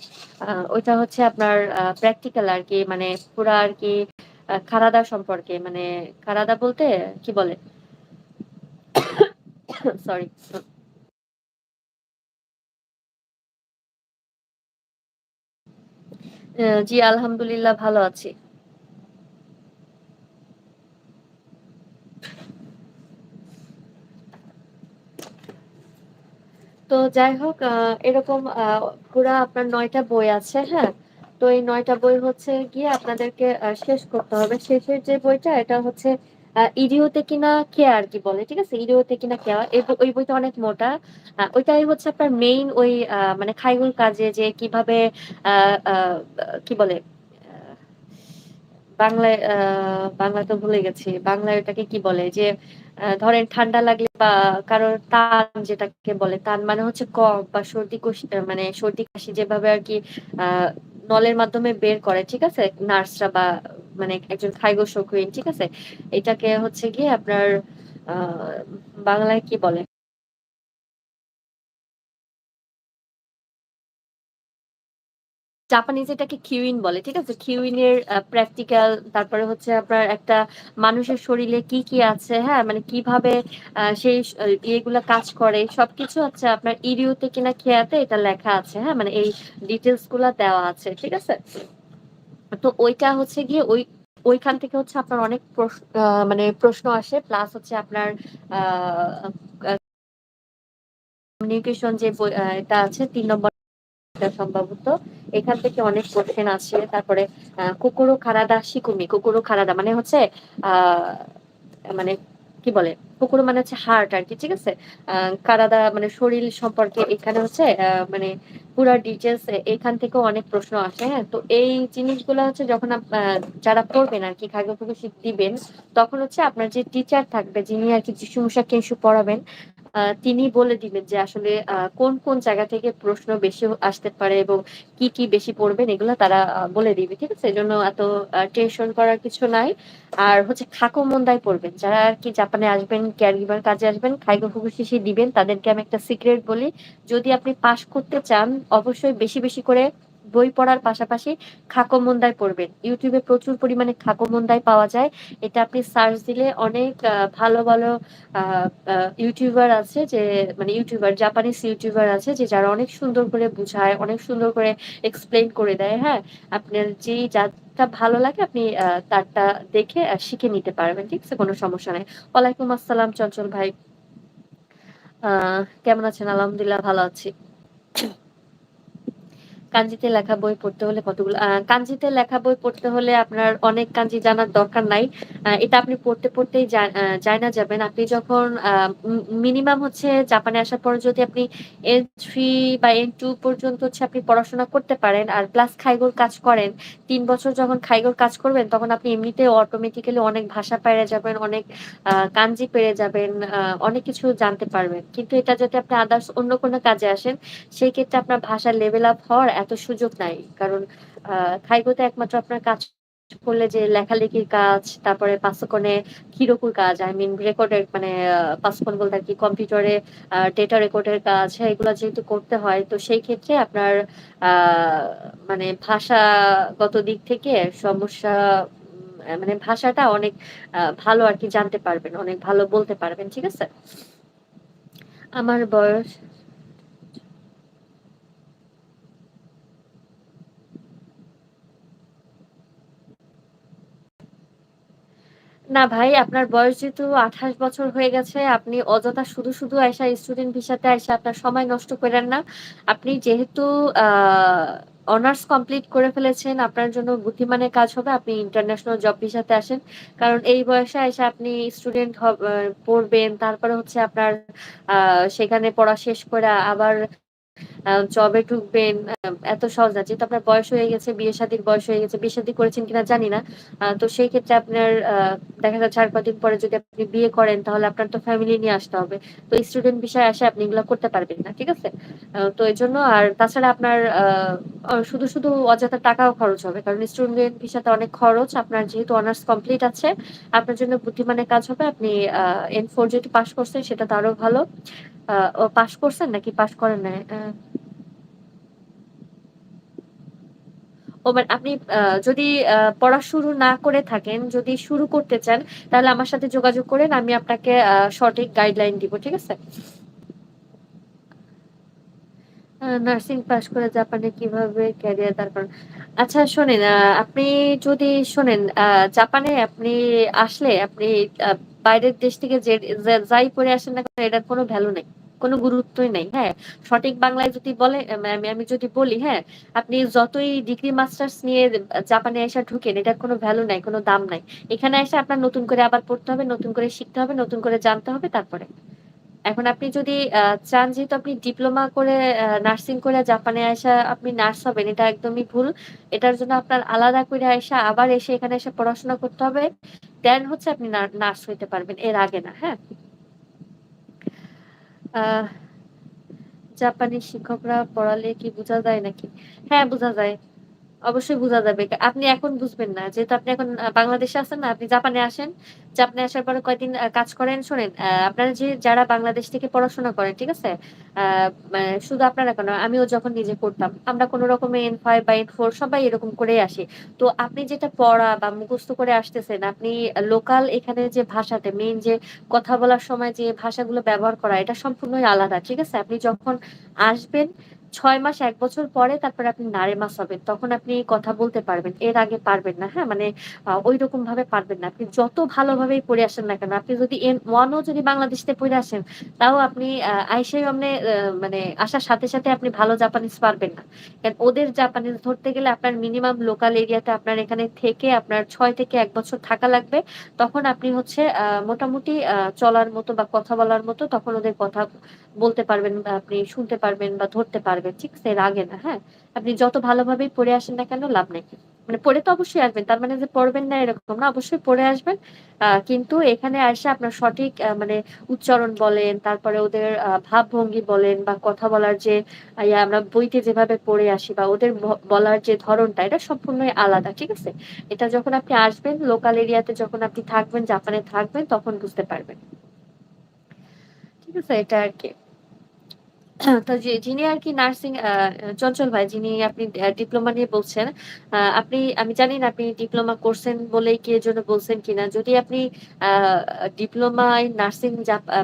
ওইটা হচ্ছে আপনার প্র্যাকটিক্যাল আরকি মানে পুরা আরকি খারাদা সম্পর্কে মানে খারাদা বলতে কি বলে? সরি। জি আলহামদুলিল্লাহ ভালো আছি। তো যাই হোক এরকম পুরা আপনার ৯ টা বই আছে, হ্যাঁ? তো এই ৯ টা বই হচ্ছে গিয়ে আপনাদেরকে শেষ করতে হবে। শেষের যে বইটা এটা হচ্ছে ইরিওতে কিনা কেয়া আরকি বলে। ঠিক আছে? ইরিওতে কিনা কেয়া ওই বইটা অনেক মোটা। ওইটাই হচ্ছে আপনার মেইন ওই মানে খাইগুল কাজে যে কিভাবে আ আ কি বলে? আ বাংলায় বাংলা তো ভুলে গেছি। বাংলায় ওটাকে কি বলে? যে ধরেন ঠান্ডা লাগলে বা কারোর টান যেটাকে বলে, টান মানে হচ্ছে কফ বা মানে সর্দি-কাশি যেভাবে আরকি আ নলের মাধ্যমে বের করে, ঠিক আছে? নার্সরা বা মানে একজন খাইগো শৌখিন, ঠিক আছে? এটাকে হচ্ছে গিয়ে আপনার আ বাংলায় কি বলে? জাপানিজ এটাকে কিউইন বলে। ঠিক আছে? কিউইন এর প্র্যাকটিক্যাল তারপরে হচ্ছে আপনার একটা মানুষের শরীরে কি আছে, হ্যাঁ? মানে কিভাবে সেই ইয়েগুলা কাজ করে সবকিছু হচ্ছে আপনার ইরিউতে কিনা খেয়াতে এটা লেখা আছে, হ্যাঁ? মানে এই ডিটেইলস গুলা দেওয়া আছে। ঠিক আছে? তো ওইটা হচ্ছে গিয়ে ওইখান থেকে হচ্ছে আপনার অনেক মানে প্রশ্ন আসে প্লাস হচ্ছে আপনার আ আ কমিউনিকেশন যে বই এটা আছে ৩ নম্বর এটা সম্ভবত। এখান থেকে অনেক কোয়েশ্চেন আসে। তারপরে কোকোরো খারাদা শিকুমি। কোকোরো খারাদা মানে হচ্ছে আ মানে কি বলে? কোকোরো মানে হচ্ছে হার্ট আরকি। ঠিক আছে? আ কারাদা মানে শরীর সম্পর্কে এখানে হচ্ছে মানে পুরা ডিটেইলস এখান থেকেও অনেক প্রশ্ন আসে। হ্যাঁ? তো এই জিনিসগুলা হচ্ছে যখন যারা পড়বেন আরকি খাগো দিবেন, তখন হচ্ছে আপনার যে টিচার থাকবে যিনি আরকি যিশু কেশু পড়াবেন তিনি বলে দিবেন যে আসলে কোন জায়গা থেকে প্রশ্ন বেশি আসতে পারে এবং কি বেশি পড়বেন এগুলা তারা বলে দিবে। ঠিক আছে? এজন্য এত টেনশন করার কিছু নাই। আর হচ্ছে খাকো-মন্দায় পড়বেন। যারা আরকি জাপানে আসবেন, ক্যারিবার কাজে আসবেন, খাইগো ফুকুশিশি দিবেন। তাদেরকে আমি একটা সিক্রেট বলি। যদি আপনি পাস করতে চান, অবশ্যই বেশি করে বই পড়ার পাশাপাশি খাকো-মন্দায় পড়বেন। YouTube এ প্রচুর পরিমাণে খাকো-মন্দায় পাওয়া যায়। এটা আপনি সার্চ দিলে অনেক ভালো আ আ ইউটিউবার আছে যে মানে জাপানিজ ইউটিউবার আছে যে যারা অনেক সুন্দর করে বুঝায়, অনেক সুন্দর করে এক্সপ্লেইন করে দেয়, হ্যাঁ? আপনার যারটা ভালো লাগে আপনি তারটা দেখে শিখে নিতে পারবেন। ঠিক আছে? কোন সমস্যা নাই। ওয়ালাইকুম আসসালাম চঞ্চল ভাই। আ কেমন আছেন? আলহামদুলিল্লাহ ভালো আছি। কাঞ্জিতে লেখা বই পড়তে হলে কতগুলো কাঞ্জিতে লেখা বই পড়তে হলে আপনার অনেক কাঞ্জি জানার দরকার নাই। এটা আপনি পড়তেই জাইনা যাবেন। আপনি যখন মিনিমাম হচ্ছে জাপানে আসার পরে যদি আপনি N3 বা N2 পর্যন্ত হচ্ছে আপনি পড়াশোনা করতে পারেন আর প্লাস খাইগোর কাজ করেন। ৩ বছর যখন খাইগোর কাজ করবেন তখন আপনি এমনিতেও অটোমেটিক্যালি অনেক ভাষা পেরে যাবেন, অনেক কাঞ্জি পেরে যাবেন, অনেক কিছু জানতে পারবেন। কিন্তু এটা যদি আপনি আদার্স অন্য কোনো কাজে আসেন সেই ক্ষেত্রে আপনার ভাষার লেভেল আপ হওয়ার এত সুযোগ নাই। কারণ আ খাইগোতে একমাত্র আপনার কাজ করলে যে লেখালেখির কাজ, তারপরে পাসোকনে কিরোকুর কাজ, আই মিন রেকর্ডের মানে পাসোকন বলতে আরকি কম্পিউটারে ডেটা রেকর্ডের কাজ, হ্যাঁ? এগুলা যেহেতু করতে হয় তো সেই ক্ষেত্রে আপনার আ মানে ভাষাগত দিক থেকে সমস্যা মানে ভাষাটা অনেক ভালো আরকি জানতে পারবেন, অনেক ভালো বলতে পারবেন। ঠিক আছে? আমার বয়স না ভাই, আপনার বয়স যেহেতু ২৮ বছর হয়ে গেছে, আপনি অযথা শুধু আইসা স্টুডেন্ট ভিসাতে আইসা আপনার সময় নষ্ট কইরেন না। আপনি যেহেতু আ অনার্স কমপ্লিট করে ফেলেছেন, আপনার জন্য বুদ্ধিমানের কাজ হবে আপনি ইন্টারন্যাশনাল জব ভিসাতে আসেন। কারণ এই বয়সে আইসা আপনি স্টুডেন্ট পড়বেন, তারপরে হচ্ছে আপনার আ সেখানে পড়া শেষ কইরা আবার জবে ঢুকবেন। এত সহজ না। যেহেতু আপনার বয়স হয়ে গেছে, বিয়ে-শাদীর বয়স হয়ে গেছে। বিয়ে-শাদী করেছেন কিনা জানি না। তো সেই ক্ষেত্রে আপনার দেখা যাচ্ছে আর কদিন পরে যদি আপনি বিয়ে করেন তাহলে আপনার তো ফ্যামিলি নিয়ে আসতে হবে। তো স্টুডেন্ট ভিসায় আসে আপনি এগুলা করতে পারবেন না। ঠিক আছে? তো এজন্য আর তাছাড়া আপনার শুধু অযথা টাকাও খরচ হবে। কারণ স্টুডেন্ট ভিসাতে অনেক খরচ। আপনার যেহেতু অনার্স কমপ্লিট আছে, আপনার জন্য বুদ্ধিমানের কাজ হবে আপনি N4 যেহেতু পাস করছেন সেটা তো আরো ভালো। ও পাস করছেন নাকি পাস করেন নাই? ও মানে আপনি যদি পড়া শুরু না করে থাকেন, যদি শুরু করতে চান, তাহলে আমার সাথে যোগাযোগ করেন। আমি আপনাকে সঠিক গাইডলাইন দিব। ঠিক আছে? নার্সিং পাস করে জাপানে কিভাবে ক্যারিয়ার দাঁড় করান? আচ্ছা শোনেন, আপনি যদি শোনেন জাপানে আপনি আসলে আপনি আ বাইরের দেশ থেকে যাই পড়ে আসেন না কেন এটার কোনো ভ্যালু নাই। কোনো গুরুত্বই নাই। হ্যাঁ? সঠিক বাংলায় যদি বলে আমি যদি বলি, হ্যাঁ? আপনি যতই ডিগ্রি মাস্টার্স নিয়ে জাপানে আইসা ঢুকেন এটার কোনো ভ্যালু নাই, কোনো দাম নাই। এখানে এসে আপনার নতুন করে আবার পড়তে হবে, নতুন করে শিখতে হবে, নতুন করে জানতে হবে তারপরে। এখন আপনি যদি চান যেহেতু আপনি ডিপ্লোমা করে নার্সিং করে জাপানে আইসা আপনি নার্স হবেন, এটা একদমই ভুল। এটার জন্য আপনার আলাদা কইরা আইসা আবার এসে এখানে এসে পড়াশোনা করতে হবে। দেন হচ্ছে আপনি নার্স হইতে পারবেন। এর আগে না। হ্যাঁ? আহ জাপানি শিক্ষকরা পড়ালে কি বুঝা যায় নাকি? হ্যাঁ, বুঝা যায়। অবশ্যই বুঝা যাবে। আপনি এখন বুঝবেন না। যেহেতু আপনি এখন বাংলাদেশে আছেন না, আপনি জাপানে আসেন। জাপানে আসার পরে কয়েকদিন কাজ করেন। শোনেন, আপনারা যারা বাংলাদেশ থেকে পড়াশোনা করেন, ঠিক আছে? আ মানে শুধু আপনারা কেন, আমিও যখন নিজে করতাম। আমরা কোন রকমে N5 বা N4 সবাই এরকম করেই আসি। তো আপনি যেটা পড়া বা মুখস্থ করে আসতেছেন, আপনি লোকাল এখানে যে ভাষাটা মেইন যে কথা বলার সময় যে ভাষাগুলো ব্যবহার করা, এটা সম্পূর্ণই আলাদা। ঠিক আছে? আপনি যখন আসবেন ৬ মাস ১ বছর পরে তারপরে আপনি নাড়েমাস হবেন। তখন আপনি কথা বলতে পারবেন। এর আগে পারবেন না। হ্যাঁ? মানে ঐরকম ভাবে পারবেন না। আপনি যত ভালোভাবেই পড়ে আসেন না কেন, আপনি যদি N1 ও যদি বাংলাদেশ থেকে পইড়া আসেন, তাও আপনি আইসাই অমনে মানে আসার সাথে আপনি ভালো জাপানিজ পারবেন না। কারণ ওদের জাপানিজ ধরতে গেলে আপনার মিনিমাম লোকাল এরিয়াতে আপনার এখানে থেকে আপনার ৬ থেকে ১ বছর থাকা লাগবে। তখন আপনি হচ্ছে মোটামুটি চলার মতো বা কথা বলার মতো তখন ওদের কথা বলতে পারবেন বা আপনি শুনতে পারবেন বা ধরতে পারবেন। ঠিক আছে? এর আগে না, হ্যাঁ? আপনি যত ভালোভাবেই পড়ে আসেন না কেন লাভ নাই। মানে পড়ে তো অবশ্যই আসবেন। তার মানে যে পড়বেন না এরকম না। অবশ্যই পড়ে আসবেন। কিন্তু এখানে আইসা আপনার সঠিক মানে উচ্চারণ বলেন, তারপরে ওদের ভাবভঙ্গি বলেন বা কথা বলার যে আমরা বইতে যেভাবে পড়ে আসি বা ওদের বলার যে ধরনটা এটা সম্পূর্ণই আলাদা। ঠিক আছে? এটা যখন আপনি আসবেন লোকাল এরিয়াতে যখন আপনি থাকবেন, জাপানে থাকবেন তখন বুঝতে পারবেন। ঠিক আছে? এটা আরকি। তো যিনি আরকি নার্সিং চঞ্চল ভাই যিনি আপনি ডিপ্লোমা নিয়ে বলছেন, আমি জানি না আপনি ডিপ্লোমা করছেন বলেই কি এজন্য বলছেন কিনা। যদি আপনি আ ডিপ্লোমা ইন নার্সিং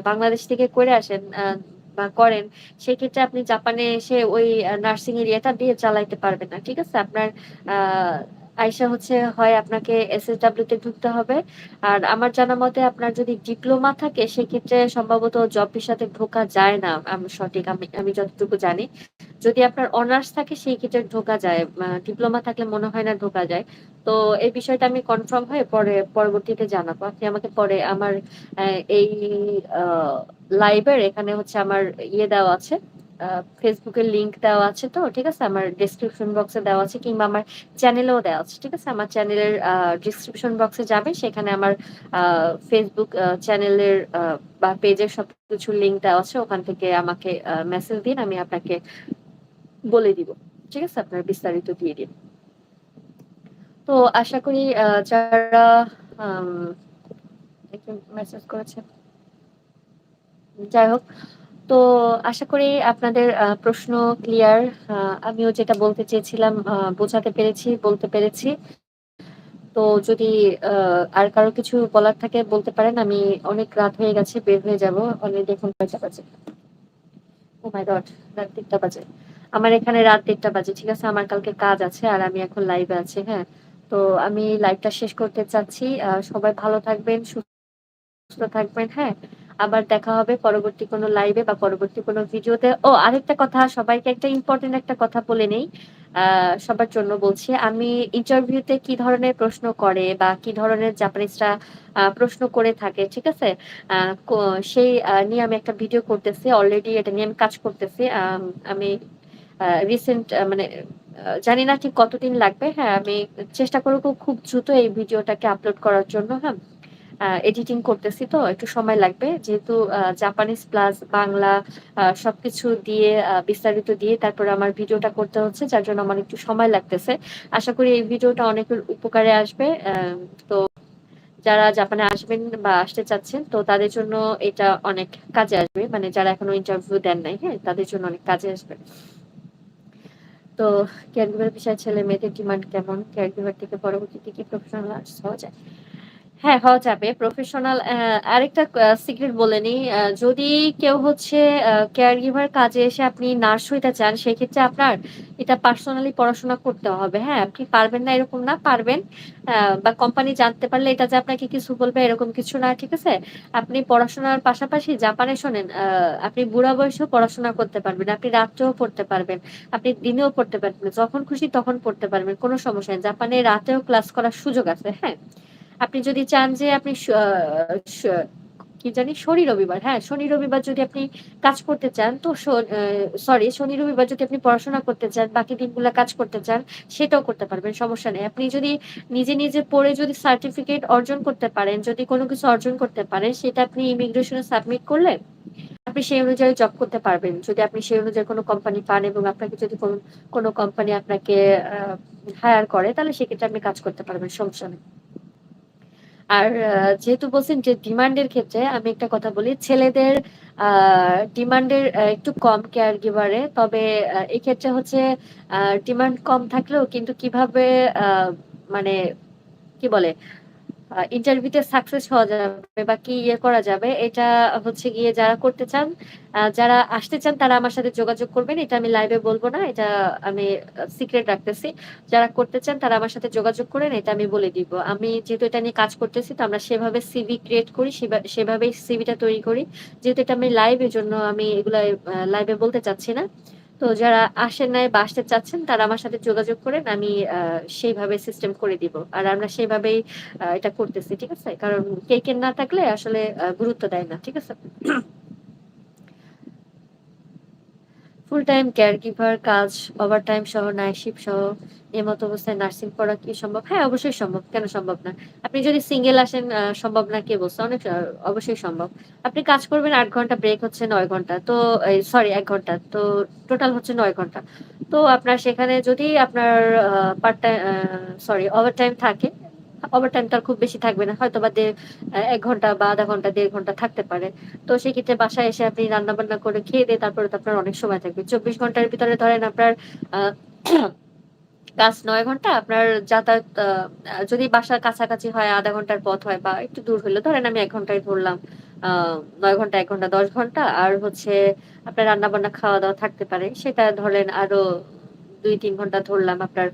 বাংলাদেশ থেকে করে আসেন বা করেন, সেক্ষেত্রে আপনি জাপানে এসে ওই নার্সিং এর ইয়েটা দিয়ে চালাইতে পারবেন না। ঠিক আছে? আপনার আ আইসা হচ্ছে হয় আপনাকে এসএসডব্লিউ তে ঢুকতে হবে। আর আমার জানা মতে আপনার যদি ডিপ্লোমা থাকে সেক্ষেত্রে সম্ভবত জব ভিসাতে ঢোকা যায় না। সঠিক আমি যতটুকু জানি। যদি আপনার অনার্স থাকে সেই ক্ষেত্রে ঢোকা যায়। ডিপ্লোমা থাকলে মনে হয় না ঢোকা যায়। তো এই বিষয়টা আমি কনফার্ম হয়ে পরবর্তীতে জানাবো। আপনি আমাকে পরে আমার অ্যা এই আ লাইভের এখানে হচ্ছে আমার দেওয়া আছে। আ Facebook এর লিংক দেওয়া আছে তো, ঠিক আছে? আমার ডেসক্রিপশন বক্সে দেওয়া আছে কিংবা আমার চ্যানেলেও দেওয়া আছে। ঠিক আছে? আমার চ্যানেলের ডেসক্রিপশন বক্সে যাবে। সেখানে আমার আ Facebook চ্যানেলের বা পেজের সবকিছুর লিংক দেওয়া আছে। ওখান থেকে আমাকে মেসেজ দিন। আমি আপনাকে বলে দিব। ঠিক আছে? আপনার বিস্তারিত দিয়ে দিন। তো আশা করি যারা আম একজন মেসেজ করেছেন। যাই হোক। তো আশা করি আপনাদের প্রশ্ন ক্লিয়ার। আ আমিও যেটা বলতে চেয়েছিলাম বোঝাতে পেরেছি, বলতে পেরেছি। তো যদি আ আর কারো কিছু বলার থাকে বলতে পারেন। আমি অনেক রাত হয়ে গেছে, বের হয়ে যাব। অলরেডি এখন কয়টা বাজে? ওহ মাই গড! রাত ৩ঃ০০ বাজে। আমার এখানে রাত ১ঃ৩০ বাজে। ঠিক আছে? আমার কালকে কাজ আছে আর আমি এখন লাইভে আছি, হ্যাঁ? তো আমি লাইভটা শেষ করতে চাচ্ছি। সবাই ভালো থাকবেন, সুস্থ থাকবেন, হ্যাঁ? আবার দেখা হবে পরবর্তী কোনো লাইভে বা পরবর্তী কোনো ভিডিওতে। আরেকটা কথা সবাইকে একটা ইম্পোর্টেন্ট একটা কথা বলে নেই। আ সবার জন্য বলছি। আমি ইন্টারভিউতে কি ধরনের প্রশ্ন করে বা কি ধরনের জাপানিজরা প্রশ্ন করে থাকে, ঠিক আছে? আ কো সেই নিয়ে আমি একটা ভিডিও করতেছি। অলরেডি এটা নিয়ে আমি কাজ করতেছি। আমি রিসেন্ট মানে জানি না ঠিক কতদিন লাগবে। হ্যাঁ, আমি চেষ্টা করব খুব দ্রুত এই ভিডিওটাকে আপলোড করার জন্য, হ্যাঁ? এডিটিং করতেছি তো একটু সময় লাগবে। যেহেতু জাপানিজ প্লাস বাংলা সবকিছু দিয়ে বিস্তারিত দিয়ে তারপরে আমার ভিডিওটা করতে হচ্ছে। যার জন্য আমার একটু সময় লাগতেছে। আশা করি এই ভিডিওটা অনেকের উপকারে আসবে। তো যারা জাপানে আসবেন বা আসতে চাচ্ছেন তো তাদের জন্য এটা অনেক কাজে আসবে। মানে যারা এখনো ইন্টারভিউ দেন নাই, হ্যাঁ? তাদের জন্য অনেক কাজে আসবে। তো কেয়ারগিভার পেশায় ছেলে মেয়েদের ডিমান্ড কেমন? কেয়ারগিভার থেকে পরবর্তীতে কি প্রফেশনাল নার্স হওয়া যায়? হ্যাঁ, হওয়া যাবে। প্রফেশনাল আরেকটা সিক্রেট বলে নিই। যদি কেউ হচ্ছে কেয়ার গিভার কাজে এসে আপনি নার্স হইতে চান, সেক্ষেত্রে আপনার এটা পার্সোনালি পড়াশোনা করতে হবে। হ্যাঁ? আপনি পারবেন না এরকম না, পারবেন। আ বা কোম্পানি জানতে পারলে এটা যে আপনাকে কিছু বলবে এরকম কিছু না, ঠিক আছে? আপনি পড়াশোনার পাশাপাশি জাপানে শোনেন, আপনি বুড়া বয়সেও পড়াশোনা করতে পারবেন। আপনি রাত্রেও পড়তে পারবেন। আপনি দিনেও পড়তে পারবেন। যখন খুশি তখন পড়তে পারবেন। কোন সমস্যা নেই। জাপানে রাতেও ক্লাস করার সুযোগ আছে। হ্যাঁ? আপনি যদি চান যে আপনি স স কি জানি শনি রবিবার, হ্যাঁ, শনি রবিবার যদি আপনি কাজ করতে চান তো শনি রবিবার যদি আপনি পড়াশোনা করতে চান, বাকি দিনগুলা কাজ করতে চান, সেটাও করতে পারবেন। সমস্যা নেই। আপনি যদি নিজে পড়ে যদি সার্টিফিকেট অর্জন করতে পারেন, যদি কোন কিছু অর্জন করতে পারেন, সেটা আপনি ইমিগ্রেশন এ সাবমিট করলে আপনি সেই অনুযায়ী জব করতে পারবেন। যদি আপনি সেই অনুযায়ী কোন কোম্পানি পান এবং আপনাকে যদি কোন কোম্পানি আপনাকে আ হায়ার করে, তাহলে সেক্ষেত্রে আপনি কাজ করতে পারবেন। সমস্যা নেই। আর যেহেতু বলছেন যে ডিমান্ডের ক্ষেত্রে আমি একটা কথা বলি। ছেলেদের আ ডিমান্ডের একটু কম কেয়ার গিভার এ। তবে এক্ষেত্রে হচ্ছে আ ডিমান্ড কম থাকলেও কিন্তু কিভাবে আ মানে কি বলে? ইন্টারভিউতে সাকসেস হওয়া যাবে বা কি করা যাবে এটা হচ্ছে গিয়ে যারা করতে চান, যারা আসতে চান তারা আমার সাথে যোগাযোগ করবেন। এটা আমি লাইভে বলব না। এটা আমি সিক্রেট রাখতেছি। যারা করতে চান তারা আমার সাথে যোগাযোগ করেন এটা আমি বলে দিব। আমি যেহেতু এটা নিয়ে কাজ করতেছি তো আমরা সেভাবে সিভি ক্রিয়েট করি, সেভাবেই সিভিটা তৈরি করি। যেহেতু এটা আমি লাইভ এজন্য আমি এগুলা লাইভে বলতে চাচ্ছি না। তো যারা আসেন নাই বা আসতে চাচ্ছেন তারা আমার সাথে যোগাযোগ করেন। আমি সেইভাবে সিস্টেম করে দিব। আর আমরা সেভাবেই এটা করতেছি। ঠিক আছে? কারণ কে না থাকলে আসলে গুরুত্ব দেয় না। ঠিক আছে? ফুল টাইম কেয়ারগিভার কাজ, ওভারটাইম সহ নাইট শিফট সহ এমত অবস্থায় নার্সিং পড়া কি সম্ভব? হ্যাঁ, অবশ্যই সম্ভব। কেন সম্ভব না? আপনি যদি সিঙ্গেল আসেন সম্ভব না কে বলছে? অনেক অবশ্যই সম্ভব। আপনি কাজ করবেন ৮ ঘন্টা, ব্রেক হচ্ছে ৯ ঘন্টা। তো এই সরি ১ ঘন্টা। তো টোটাল হচ্ছে ৯ ঘন্টা। তো আপনার সেখানে যদি আপনার আ পার্ট টাই সরি ওভারটাইম থাকে, ওভারটাইম তো আর খুব বেশি থাকবে না। হয়তোবা ১ ঘন্টা বা ০.৫ ঘন্টা, ১.৫ ঘন্টা থাকতে পারে। তো সেক্ষেত্রে বাসায় এসে আপনি রান্না-বান্না করে খেয়ে-দেয়ে তারপরে তো আপনার অনেক সময় থাকবে। ২৪ ঘন্টার ভিতরে ধরেন আপনার আ কাজ ৯ ঘন্টা, আপনার যাতায়াত যদি বাসার কাছাকাছি হয় ০.৫ ঘন্টার পথ হয় বা একটু দূর হইলো, ধরেন আমি ১ ঘন্টাই ধরলাম। আ ৯ ঘন্টা, ১ ঘন্টা ১০ ঘন্টা। আর হচ্ছে আপনার রান্না-বান্না, খাওয়া-দাওয়া থাকতে পারে। সেটা ধরেন আরো ২-৩ ঘন্টা ধরলাম আপনার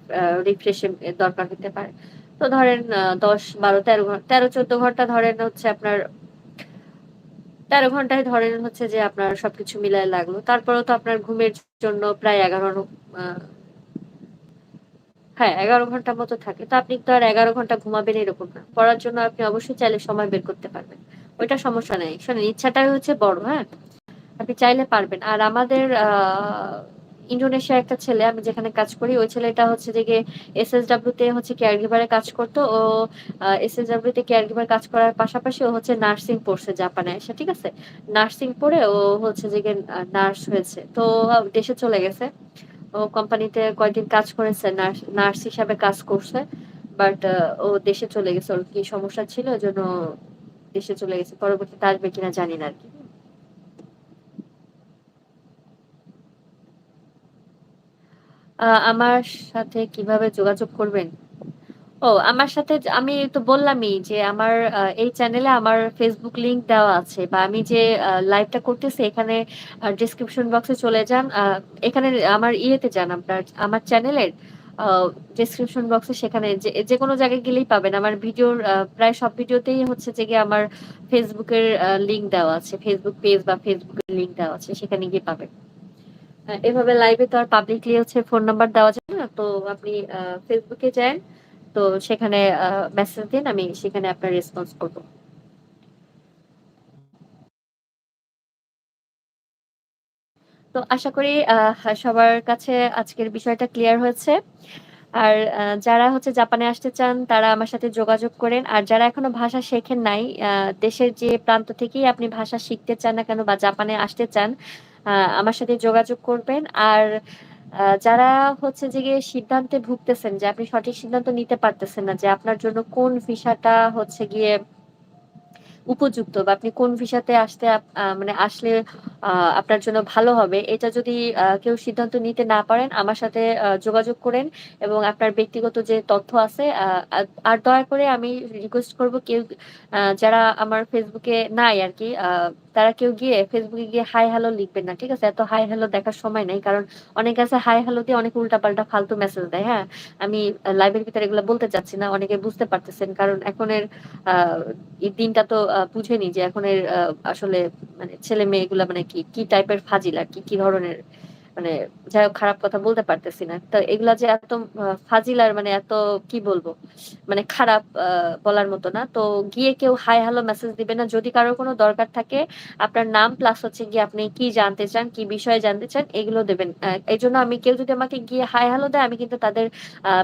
রিফ্রেশ এর দরকার হতে পারে। তো ধরেন ১০, ১২, ১৩ ১৩-১৪ ঘন্টা ধরেন হচ্ছে আপনার ১৩ ঘন্টায় ধরেন হচ্ছে যে আপনার সবকিছু মিলায় লাগলো। তারপরেও তো আপনার ঘুমের জন্য প্রায় ১১ আ হ্যাঁ, ১১ ঘন্টার মতো থাকে। তো আপনি তো আর ১১ ঘন্টা ঘুমাবেন এরকম না। পড়ার জন্য আপনি অবশ্যই চাইলে সময় বের করতে পারবেন। ওইটা সমস্যা নাই। শোনেন ইচ্ছাটাই হচ্ছে বড়, হ্যাঁ? আপনি চাইলে পারবেন। আর আমাদের ইন্দোনেশিয়ার একটা ছেলে আমি যেখানে কাজ করি, ওই ছেলেটা হচ্ছে যে গিয়ে এসএসডব্লিউ তে হচ্ছে কেয়ার গিভার এর কাজ করত। ও এসএসডব্লিউ তে কেয়ার গিভার কাজ করার পাশাপাশি ও হচ্ছে নার্সিং পড়ছে জাপানে এসে, ঠিক আছে? নার্সিং পড়ে ও হচ্ছে যে গিয়ে নার্স হয়েছে। তো দেশে চলে গেছে। ও কোম্পানিতে কয়েকদিন কাজ করেছে, নার্স নার্স হিসাবে কাজ করছে। বাট ও দেশে চলে গেছে। ওর কি সমস্যা ছিল এজন্য দেশে চলে গেছে। পরবর্তীতে আসবে কিনা জানি না আরকি। আমার সাথে কিভাবে যোগাযোগ করবেন? ও আমার সাথে আমি তো বললামই যে আমার এই চ্যানেলে আমার Facebook লিংক দেওয়া আছে বা আমি যে লাইভটা করতেছি এখানে ডেসক্রিপশন বক্সে চলে যান। এখানে আমার ইয়েতে যান আপনার আমার চ্যানেলের আ ডেসক্রিপশন বক্সে সেখানে যেকোনো জায়গায় গেলেই পাবেন। আমার ভিডিওর প্রায় সব ভিডিওতেই হচ্ছে যে গিয়ে আমার Facebook এর লিংক দেওয়া আছে। Facebook পেজ বা Facebook এর লিংক দেওয়া আছে। সেখানে গিয়ে পাবেন। এভাবে লাইভে তো আর পাবলিকলি হচ্ছে ফোন নাম্বার দেওয়া যায় না। তো আপনি Facebook এ যান। তো সেখানে মেসেজ দিন। আমি সেখানে আপনার রেসপন্স করব। তো আশা করি সবার কাছে আজকের বিষয়টা ক্লিয়ার হয়েছে। আর যারা হচ্ছে জাপানে আসতে চান তারা আমার সাথে যোগাযোগ করেন। আর যারা এখনো ভাষা শেখেন নাই, দেশের যে প্রান্ত থেকেই আপনি ভাষা শিখতে চান না কেন বা জাপানে আসতে চান, আ আমার সাথে যোগাযোগ করবেন। আর যারা হচ্ছে যে গিয়ে সিদ্ধান্তে ভুগতেছেন যে আপনি সঠিক সিদ্ধান্ত নিতে পারতেছেন না যে আপনার জন্য কোন ভিসাটা হচ্ছে গিয়ে উপযুক্ত বা আপনি কোন ভিসাতে আসতে মানে আসলে আ আপনার জন্য ভালো হবে। এটা যদি কেউ সিদ্ধান্ত নিতে না পারেন, আমার সাথে যোগাযোগ করেন এবং আপনার ব্যক্তিগত যে তথ্য আছে আর দয়া করে আমি রিকোয়েস্ট করব কেউ যারা আমার Facebook এ নাই আরকি, তারা কেউ গিয়ে Facebook এ গিয়ে হাই হ্যালো লিখবেন না। ঠিক আছে? এত হাই হ্যালো দেখার সময় নাই। কারণ অনেকে আছে হাই হ্যালো দিয়ে অনেক উল্টাপাল্টা ফালতু মেসেজ দেয়। হ্যাঁ? আমি লাইভের ভিতরে এগুলা বলতে চাচ্ছি না। অনেকে বুঝতে পারতেছেন। কারণ এখনের আ এই দিনটা তো বুঝেনি যে এখনের আসলে মানে ছেলে-মেয়েগুলা মানে কি টাইপের ফাজিল আরকি, কি ধরনের মানে যাই হোক খারাপ কথা বলতে পারতেছি না। তো এগুলা যে এত ফাজিল আর মানে এত কি বলবো? মানে খারাপ বলার মতো না। তো গিয়ে কেউ হাই হ্যালো মেসেজ দিবে না। যদি কারো কোনো দরকার থাকে আপনার নাম প্লাস হচ্ছে গিয়ে আপনি কি জানতে চান, কি বিষয়ে জানতে চান এগুলো দেবেন। এজন্য আমি কেউ যদি আমাকে গিয়ে হাই হ্যালো দেয় আমি কিন্তু তাদের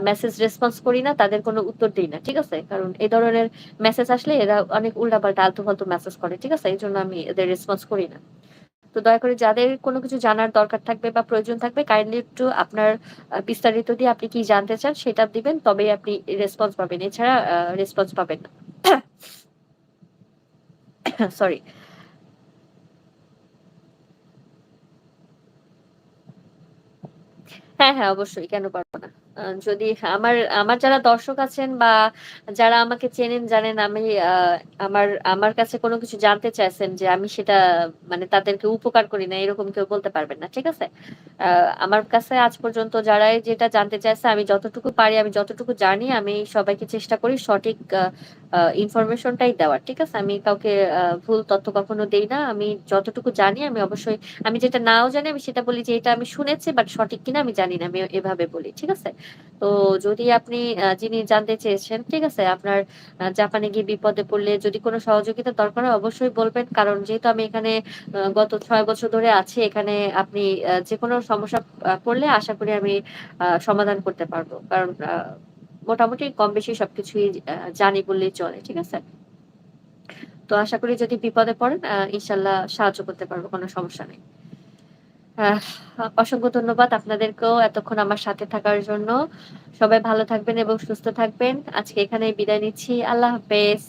মেসেজ রেসপন্স করি না, তাদের কোনো উত্তর দেই না। ঠিক আছে? কারণ এই ধরনের মেসেজ আসলে এরা অনেক উল্টাপাল্টা আলতু-ফালতু মেসেজ করে। ঠিক আছে? এজন্য আমি এদের রেসপন্স করি না। তো দয়া করে যাদের কোনো কিছু জানার দরকার থাকবে বা প্রয়োজন থাকবে কাইন্ডলি একটু আপনার বিস্তারিত দিয়ে আপনি কি জানতে চান সেটা দিবেন। তবেই আপনি রেসপন্স পাবেন। এছাড়া রেসপন্স পাবেন না। সরি। হ্যাঁ, হ্যাঁ, অবশ্যই। কেন পারব না? যদি আমার আমার যারা দর্শক আছেন বা যারা আমাকে চেনেন জানেন আমি আমার আমার কাছে কোনো কিছু জানতে চাইছেন যে আমি সেটা মানে তাদেরকে উপকার করি না এরকম কেউ বলতে পারবেন না। ঠিক আছে? আ আমার কাছে আজ পর্যন্ত যারাই যেটা জানতে চাইছে আমি যতটুকু পারি, আমি যতটুকু জানি আমি সবাইকে চেষ্টা করি সঠিক আ আ ইনফরমেশনটাই দেওয়ার। ঠিক আছে? আমি কাউকে ভুল তথ্য কখনো দেই না। আমি যতটুকু জানি আমি অবশ্যই আমি যেটা নাও জানি আমি সেটা বলি যে, "এটা আমি শুনেছি বাট সঠিক কিনা আমি জানি না।" আমি এভাবে বলি। ঠিক আছে? তো যদি আপনি যিনি জানতে চেয়েছেন, ঠিক আছে? আপনার জাপানে গিয়ে বিপদে পড়লে যদি যদি কোনো সহযোগিতা দরকার হয় অবশ্যই বলবেন। কারণ যেহেতু আমি এখানে গত ৬ বছর ধরে আছি এখানে আপনি যেকোনো সমস্যা পড়লে আশা করি আমি সমাধান করতে পারব। কারণ মোটামুটি কম বেশি সবকিছুই জানি বললেই চলে। ঠিক আছে? তো আশা করি যদি বিপদে পড়েন ইনশাআল্লাহ সাহায্য করতে পারব। কোনো সমস্যা নেই। আহ অসংখ্য ধন্যবাদ আপনাদেরকেও এতক্ষণ আমার সাথে থাকার জন্য। সবাই ভালো থাকবেন এবং সুস্থ থাকবেন। আজকে এখানেই বিদায় নিচ্ছি। আল্লাহ হাফেজ।